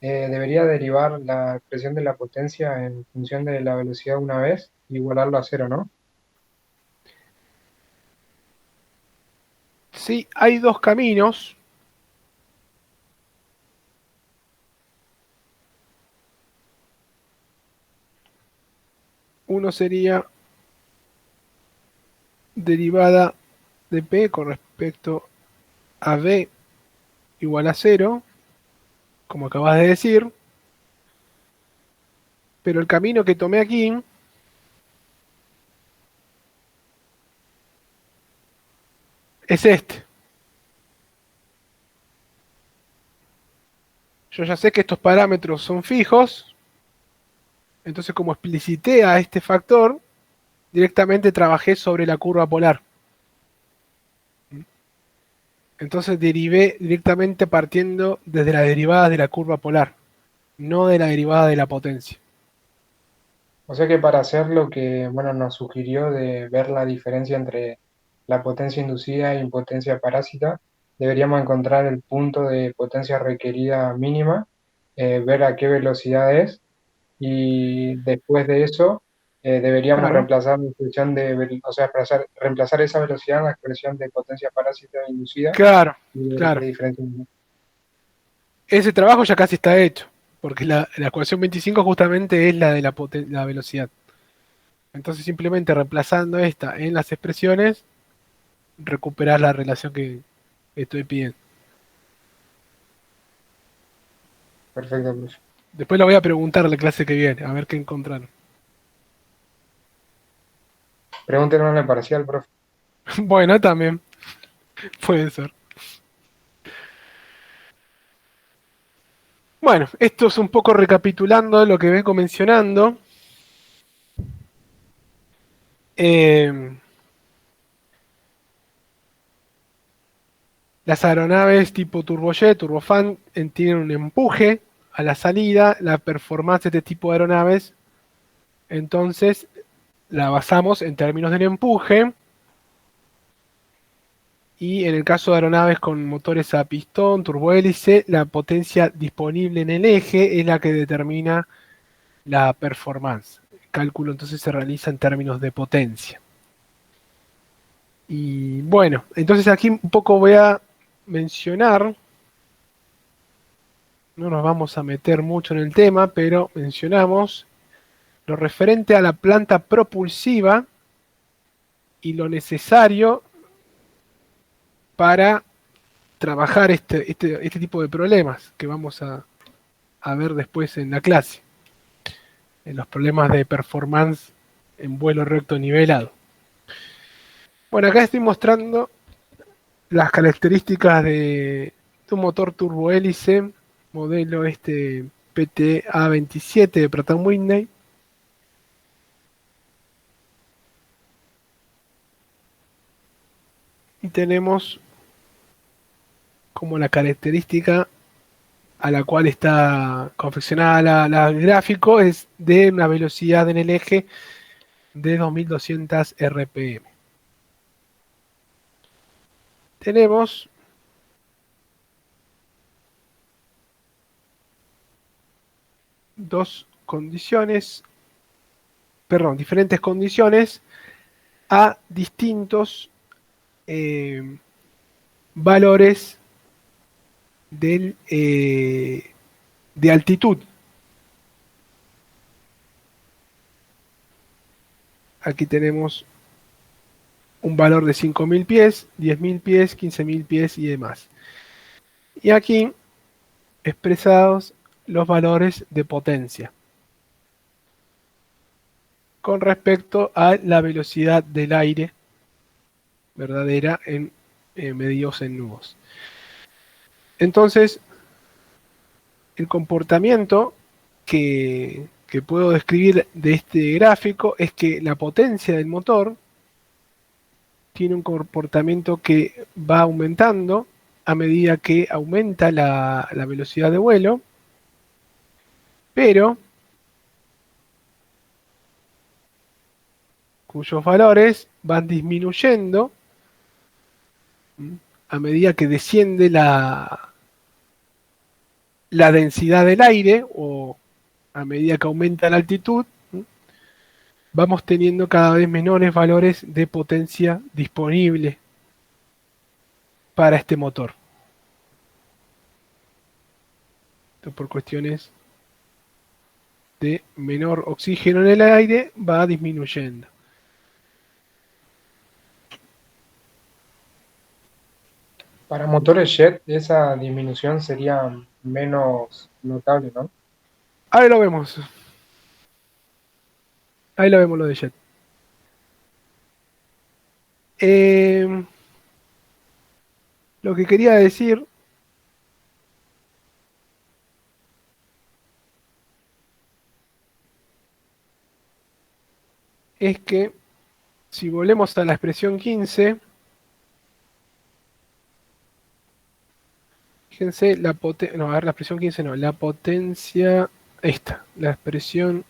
debería derivar la expresión de la potencia en función de la velocidad una vez y igualarlo a cero, ¿no? Sí, hay dos caminos. Uno sería derivada de P con respecto a V igual a 0, como acabas de decir. Pero el camino que tomé aquí es este. Yo ya sé que estos parámetros son fijos, entonces como explicité a este factor, directamente trabajé sobre la curva polar. Entonces derivé directamente partiendo desde la derivada de la curva polar, no de la derivada de la potencia. O sea que para hacer lo que, bueno, nos sugirió de ver la diferencia entre la potencia inducida y potencia parásita, deberíamos encontrar el punto de potencia requerida mínima, ver a qué velocidad es, y después de eso deberíamos Claro, reemplazar la expresión o sea, reemplazar esa velocidad en la expresión de potencia parásita inducida claro, y ver qué claro. diferencia hay. Ese trabajo ya casi está hecho, porque la ecuación 25 justamente es la de la velocidad. Entonces simplemente reemplazando esta en las expresiones, recuperar la relación que estoy pidiendo. Perfecto, profe. Después lo voy a preguntar la clase que viene, a ver qué encontraron. Pregúntenme en el parcial, profe. Bueno, también puede ser. Bueno, esto es un poco recapitulando lo que vengo mencionando. Eh, Las aeronaves tipo turbojet, turbofan, tienen un empuje a la salida. La performance de este tipo de aeronaves, entonces, la basamos en términos del empuje. Y en el caso de aeronaves con motores a pistón, turbohélice, la potencia disponible en el eje es la que determina la performance. El cálculo entonces se realiza en términos de potencia. Y bueno, entonces aquí un poco voy a mencionar, no nos vamos a meter mucho en el tema, pero mencionamos lo referente a la planta propulsiva y lo necesario para trabajar este tipo de problemas que vamos a ver después en la clase, en los problemas de performance en vuelo recto nivelado. Bueno, acá estoy mostrando las características de un motor turbohélice, modelo PTA27 de Pratt & Whitney. Y tenemos como la característica a la cual está confeccionada el gráfico es de una velocidad en el eje de 2200 RPM. Tenemos diferentes condiciones a distintos valores de altitud. Aquí tenemos un valor de 5.000 pies, 10.000 pies, 15.000 pies y demás. Y aquí expresados los valores de potencia con respecto a la velocidad del aire verdadera en medidos en nudos. Entonces, el comportamiento que puedo describir de este gráfico es que la potencia del motor tiene un comportamiento que va aumentando a medida que aumenta la velocidad de vuelo, pero cuyos valores van disminuyendo a medida que desciende la densidad del aire, o a medida que aumenta la altitud, vamos teniendo cada vez menores valores de potencia disponible para este motor. Esto por cuestiones de menor oxígeno en el aire va disminuyendo. Para motores jet, esa disminución sería menos notable, ¿no? Ahí lo vemos. Ahí lo vemos lo de jet. Lo que quería decir es que si volvemos a la expresión 15, fíjense, la expresión 15 no, la potencia, esta, la expresión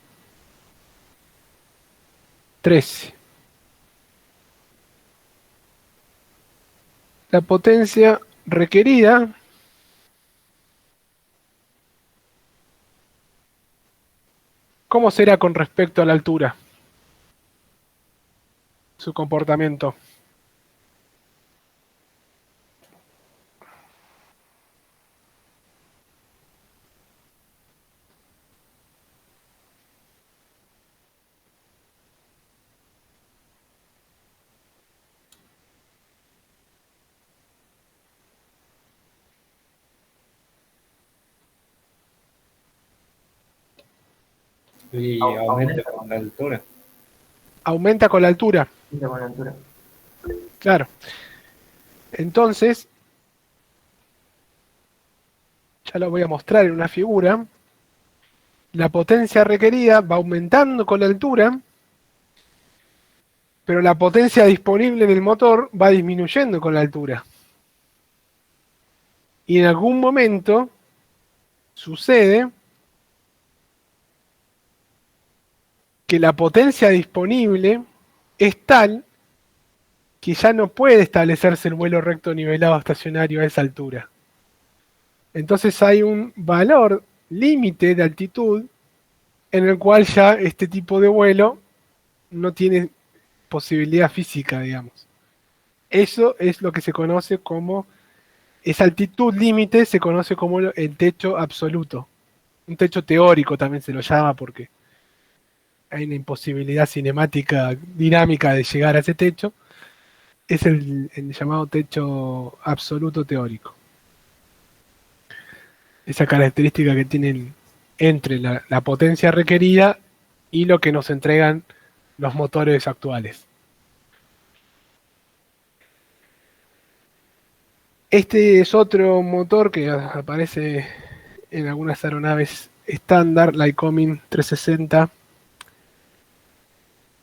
13. La potencia requerida ¿cómo será con respecto a la altura? Su comportamiento. Y aumenta con la altura. Aumenta con la altura. Aumenta con la altura. Claro. Entonces, ya lo voy a mostrar en una figura. La potencia requerida va aumentando con la altura, pero la potencia disponible en el motor va disminuyendo con la altura. y en algún momento sucede que la potencia disponible es tal que ya no puede establecerse el vuelo recto nivelado estacionario a esa altura. Entonces hay un valor límite de altitud en el cual ya este tipo de vuelo no tiene posibilidad física, digamos. Eso es lo que se conoce como, esa altitud límite se conoce como el techo absoluto. Un techo teórico también se lo llama porque hay una imposibilidad cinemática dinámica de llegar a ese techo. Es el llamado techo absoluto teórico. Esa característica que tienen entre la potencia requerida y lo que nos entregan los motores actuales. Este es otro motor que aparece en algunas aeronaves estándar, la Lycoming 360.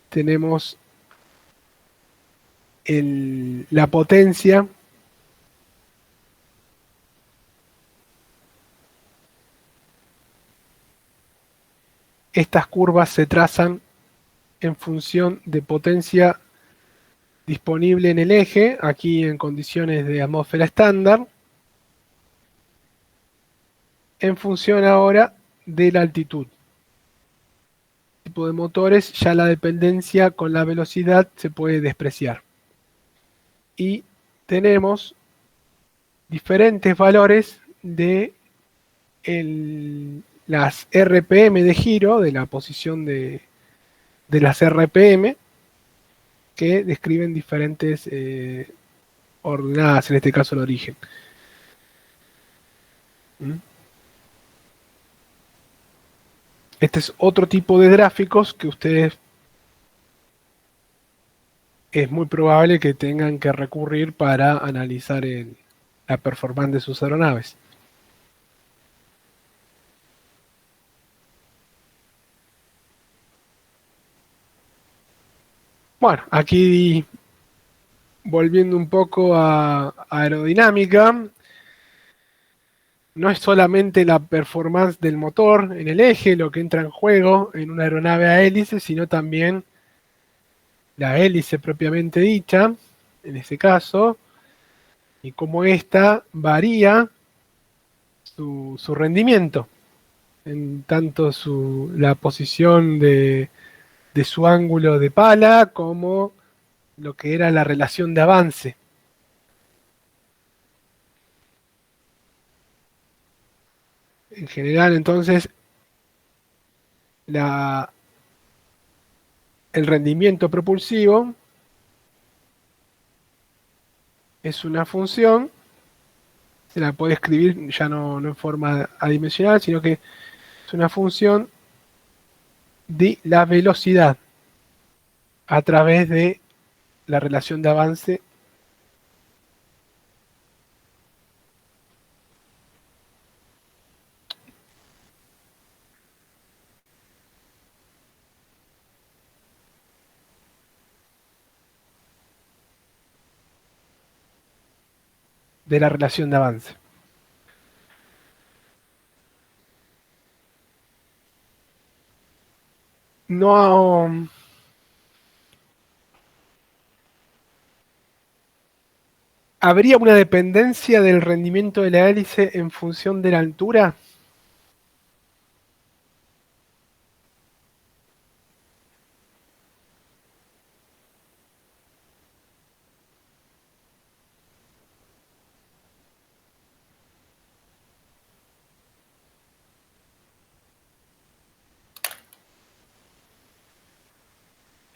Tenemos la potencia estas curvas se trazan en función de potencia disponible en el eje, aquí en condiciones de atmósfera estándar, en función ahora de la altitud. Tipo de motores, ya la dependencia con la velocidad se puede despreciar. Y tenemos diferentes valores de las RPM de giro, de la posición de las RPM, que describen diferentes ordenadas, en este caso el origen. Este es otro tipo de gráficos que ustedes es muy probable que tengan que recurrir para analizar la performance de sus aeronaves. Bueno, aquí volviendo un poco a aerodinámica, no es solamente la performance del motor en el eje lo que entra en juego en una aeronave a hélice, sino también la hélice propiamente dicha, en este caso, y cómo ésta varía su rendimiento, en tanto la posición de su ángulo de pala como lo que era la relación de avance. En general, entonces, el rendimiento propulsivo es una función, se la puede escribir ya no en forma adimensional, sino que es una función de la velocidad a través de la relación de avance de la relación de avance. No habría una dependencia del rendimiento de la hélice en función de la altura.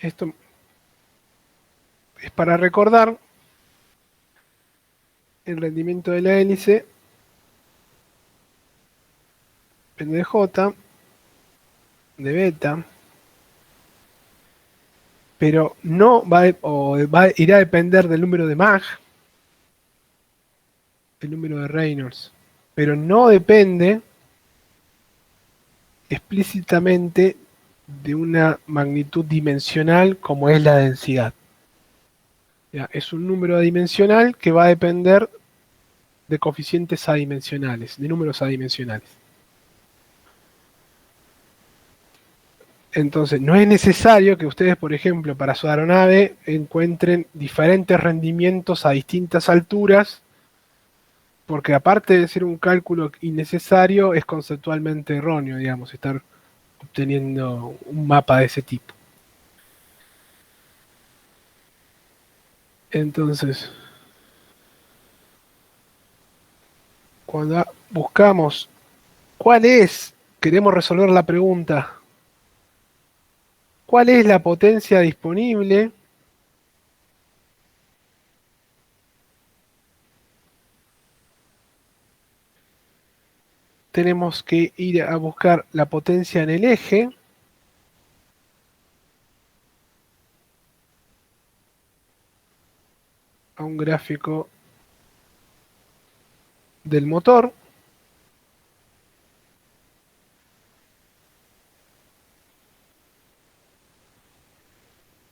Esto es para recordar el rendimiento de la hélice depende de J, de beta, pero no irá a depender del número de Mach, el número de Reynolds, pero no depende explícitamente de una magnitud dimensional como es la densidad. Ya, es un número adimensional que va a depender de coeficientes adimensionales, de números adimensionales. Entonces, no es necesario que ustedes, por ejemplo, para su aeronave encuentren diferentes rendimientos a distintas alturas, porque aparte de ser un cálculo innecesario, es conceptualmente erróneo, digamos, estar obteniendo un mapa de ese tipo. Entonces, cuando buscamos queremos resolver la pregunta, ¿cuál es la potencia disponible? Tenemos que ir a buscar la potencia en el eje. A un gráfico del motor.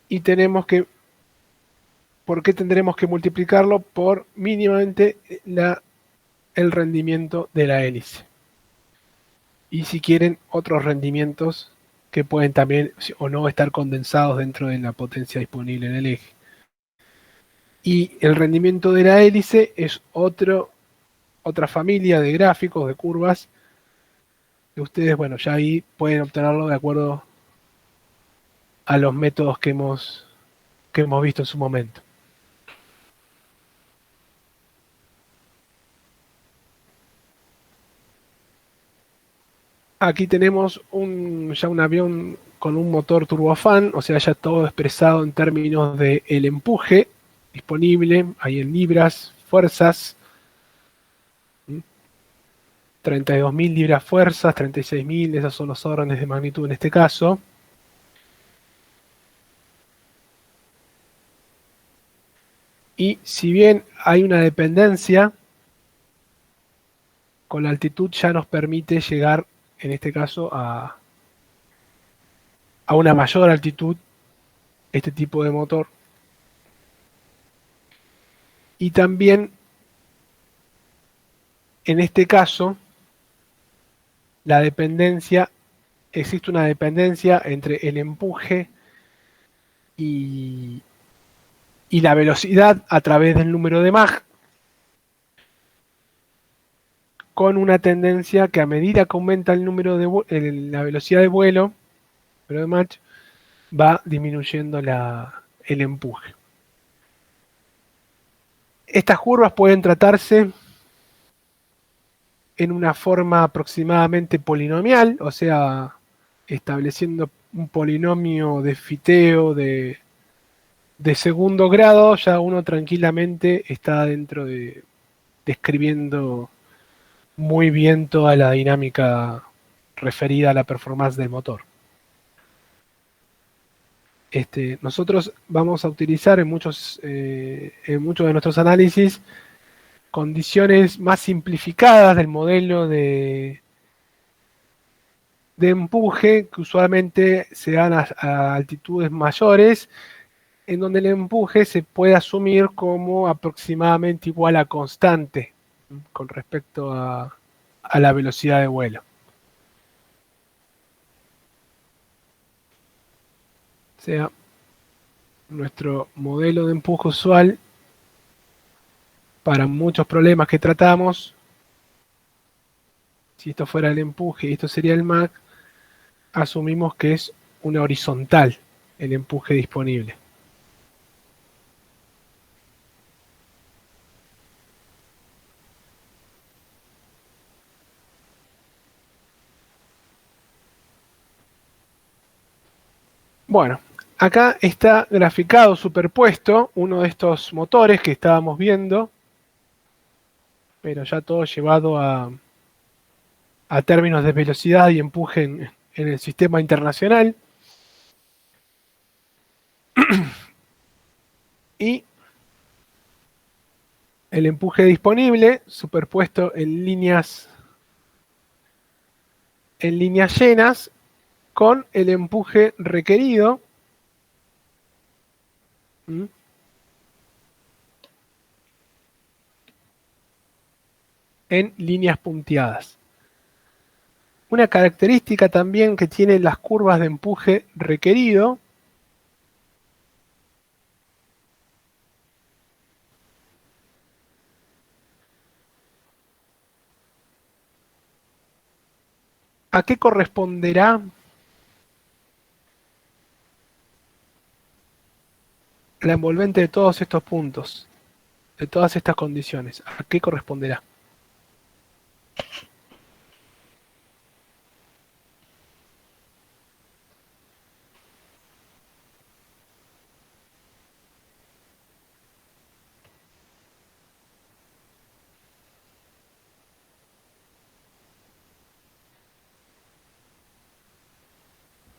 Y tenemos que, ¿por qué tendremos que multiplicarlo? Por mínimamente el rendimiento de la hélice. Y si quieren, otros rendimientos que pueden también o no estar condensados dentro de la potencia disponible en el eje. Y el rendimiento de la hélice es otra familia de gráficos, de curvas, que ustedes, bueno, ya ahí pueden obtenerlo de acuerdo a los métodos que hemos visto en su momento. Aquí tenemos ya un avión con un motor turbofan, o sea, ya todo expresado en términos de el empuje disponible, ahí en libras, fuerzas, 32.000 libras fuerzas, 36.000, esos son los órdenes de magnitud en este caso. Y si bien hay una dependencia, con la altitud ya nos permite llegar, en este caso, a una mayor altitud, este tipo de motor. Y también, en este caso, existe una dependencia entre el empuje y la velocidad a través del número de Mach, con una tendencia que a medida que aumenta el número la velocidad de vuelo, pero de Mach, va disminuyendo el empuje. Estas curvas pueden tratarse en una forma aproximadamente polinomial, o sea, estableciendo un polinomio de Fiteo de segundo grado, ya uno tranquilamente está dentro de describiendo muy bien toda la dinámica referida a la performance del motor. Nosotros vamos a utilizar en muchos de nuestros análisis condiciones más simplificadas del modelo de empuje, que usualmente se dan a altitudes mayores, en donde el empuje se puede asumir como aproximadamente igual a constante con respecto a la velocidad de vuelo. O sea, nuestro modelo de empuje usual para muchos problemas que tratamos, si esto fuera el empuje y esto sería el Mach, asumimos que es una horizontal el empuje disponible. Bueno, acá está graficado, superpuesto, uno de estos motores que estábamos viendo, pero ya todo llevado a términos de velocidad y empuje en el sistema internacional. Y el empuje disponible superpuesto en líneas llenas con el empuje requerido. en líneas punteadas. Una característica también que tienen las curvas de empuje requerido ¿a qué corresponderá la envolvente de todos estos puntos, de todas estas condiciones? ¿A qué corresponderá?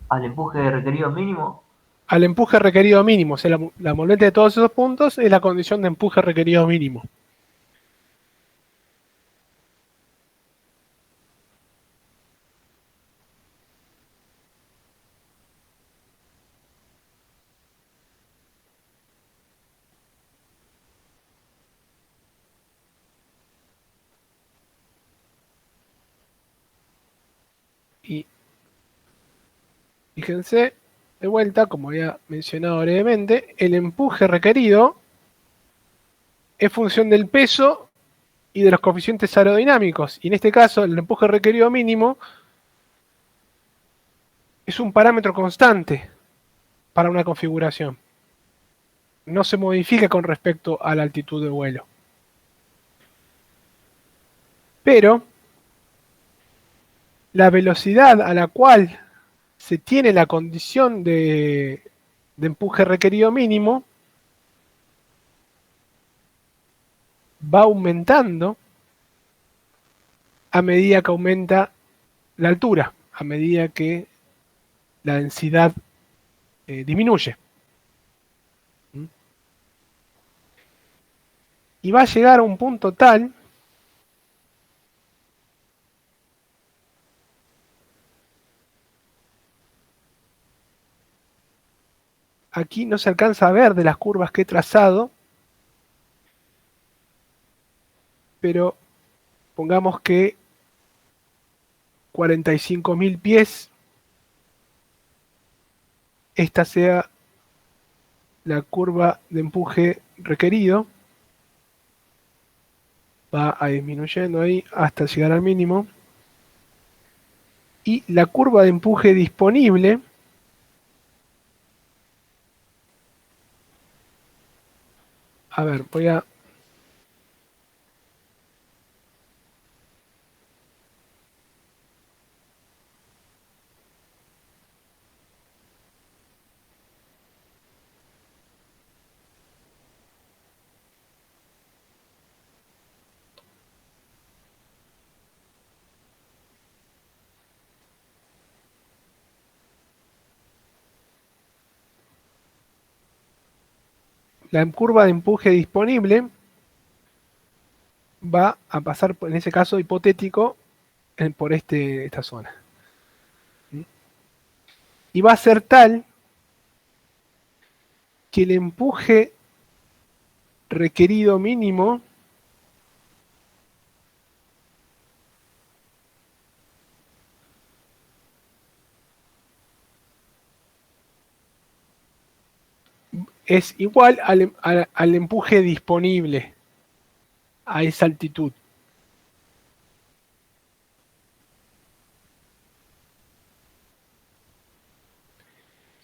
Al empuje requerido mínimo. Al empuje requerido mínimo, o sea, la envolvente de todos esos puntos es la condición de empuje requerido mínimo. Y fíjense, de vuelta, como había mencionado brevemente, el empuje requerido es función del peso y de los coeficientes aerodinámicos. Y en este caso, el empuje requerido mínimo es un parámetro constante para una configuración. No se modifica con respecto a la altitud de vuelo. Pero la velocidad a la cual se tiene la condición de empuje requerido mínimo va aumentando a medida que aumenta la altura, a medida que la densidad disminuye. Y va a llegar a un punto tal aquí no se alcanza a ver de las curvas que he trazado, pero pongamos que 45.000 pies, esta sea la curva de empuje requerido, va a disminuyendo ahí hasta llegar al mínimo, y la curva de empuje disponible a ver, voy a la curva de empuje disponible va a pasar, en ese caso hipotético, por esta zona. Y va a ser tal que el empuje requerido mínimo es igual al empuje disponible a esa altitud.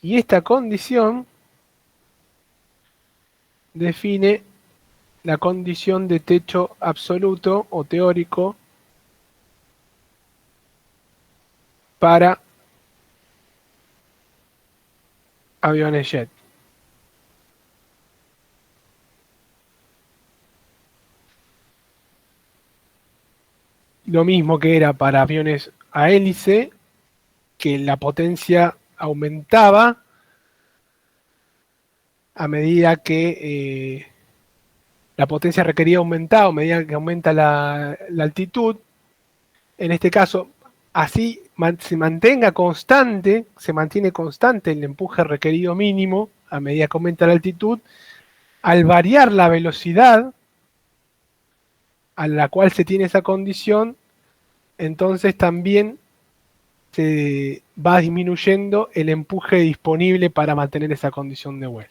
Y esta condición define la condición de techo absoluto o teórico para aviones jet. Lo mismo que era para aviones a hélice, que la potencia aumentaba a medida que la potencia requerida aumentaba, a medida que aumenta la altitud. En este caso, así se mantiene constante el empuje requerido mínimo a medida que aumenta la altitud. Al variar la velocidad, a la cual se tiene esa condición, entonces también se va disminuyendo el empuje disponible para mantener esa condición de vuelo.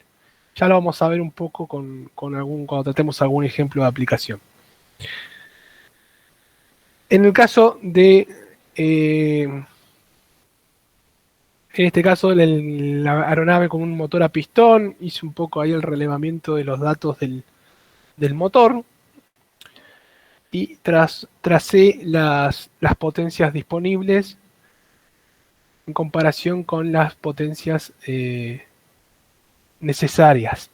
Ya lo vamos a ver un poco cuando tratemos algún ejemplo de aplicación. En el caso de, en este caso, la aeronave con un motor a pistón, hice un poco ahí el relevamiento de los datos del motor y tracé las potencias disponibles en comparación con las potencias necesarias.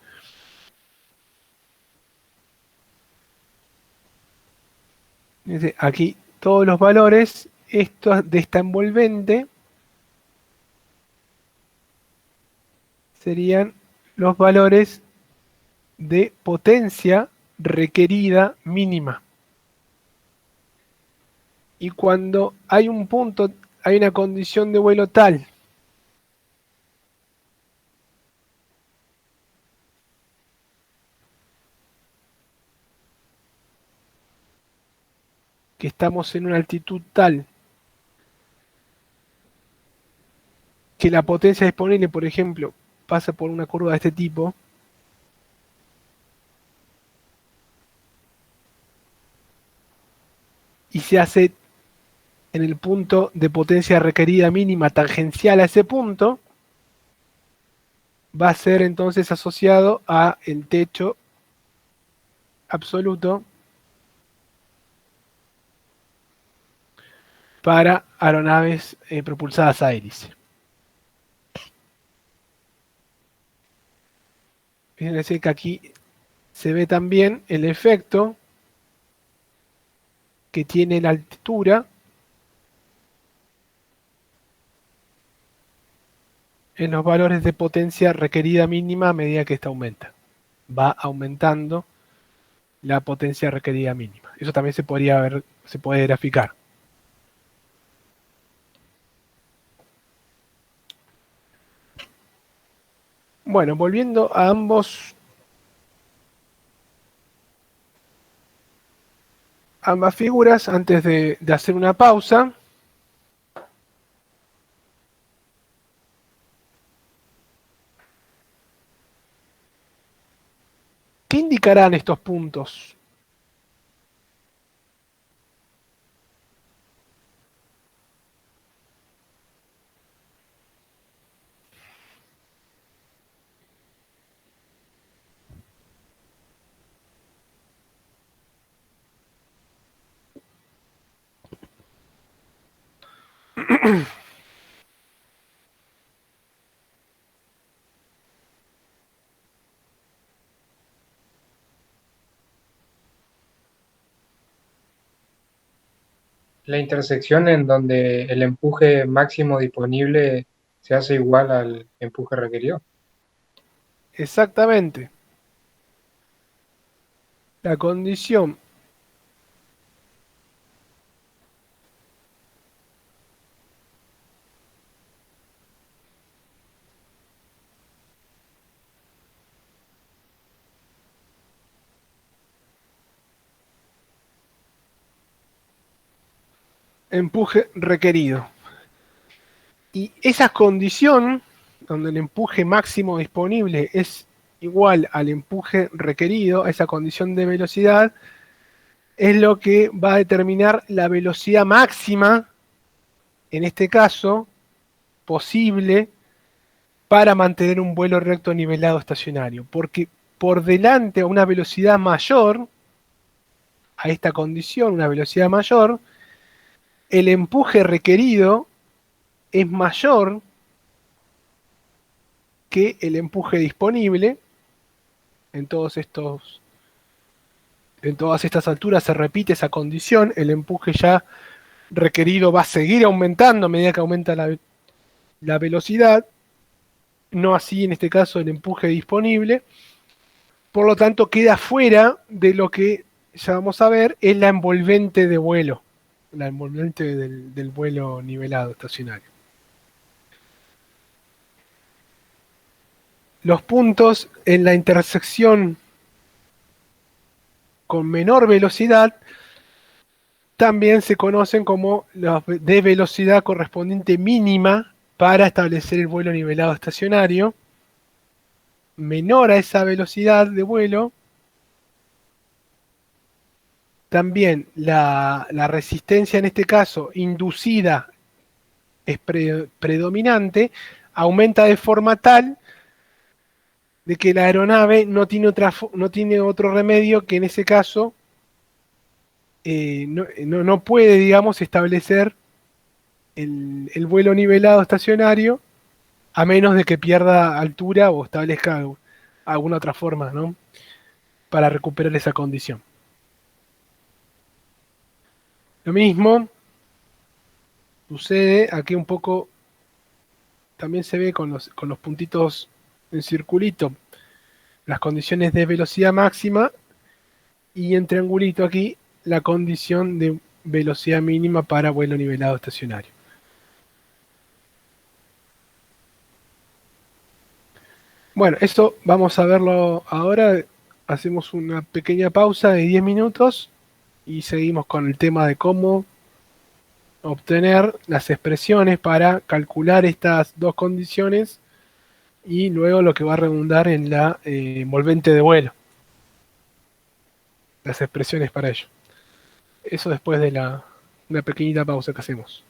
Aquí todos los valores de esta envolvente serían los valores de potencia requerida mínima. Y cuando hay un punto, hay una condición de vuelo tal que estamos en una altitud tal que la potencia disponible, por ejemplo, pasa por una curva de este tipo, y se hace en el punto de potencia requerida mínima tangencial a ese punto, va a ser entonces asociado a el techo absoluto para aeronaves propulsadas a hélice. Fíjense que aquí se ve también el efecto que tiene la altura en los valores de potencia requerida mínima a medida que esta aumenta. Va aumentando la potencia requerida mínima. Eso también se puede graficar. Bueno, volviendo a ambas figuras, antes de hacer una pausa, ¿qué indicarán estos puntos? La intersección en donde el empuje máximo disponible se hace igual al empuje requerido. Exactamente. La condición empuje requerido. Y esa condición, donde el empuje máximo disponible es igual al empuje requerido, esa condición de velocidad, es lo que va a determinar la velocidad máxima, en este caso, posible para mantener un vuelo recto nivelado estacionario. Porque por delante a una velocidad mayor, a esta condición, una velocidad mayor, el empuje requerido es mayor que el empuje disponible. En todas estas alturas se repite esa condición, el empuje ya requerido va a seguir aumentando a medida que aumenta la velocidad, no así en este caso el empuje disponible, por lo tanto queda fuera de lo que ya vamos a ver, es la envolvente de vuelo, la envolvente del vuelo nivelado estacionario. Los puntos en la intersección con menor velocidad también se conocen como los de velocidad correspondiente mínima para establecer el vuelo nivelado estacionario. Menor a esa velocidad de vuelo, también la resistencia, en este caso inducida, es predominante, aumenta de forma tal de que la aeronave no tiene otro remedio que en ese caso no puede, digamos, establecer el vuelo nivelado estacionario a menos de que pierda altura o establezca alguna otra forma, ¿no?, para recuperar esa condición. Lo mismo sucede aquí un poco, también se ve con los puntitos en circulito, las condiciones de velocidad máxima, y en triangulito aquí la condición de velocidad mínima para vuelo nivelado estacionario. Bueno, esto vamos a verlo ahora. Hacemos una pequeña pausa de 10 minutos y seguimos con el tema de cómo obtener las expresiones para calcular estas dos condiciones y luego lo que va a redundar en la envolvente de vuelo, las expresiones para ello. Eso después de una pequeñita pausa que hacemos.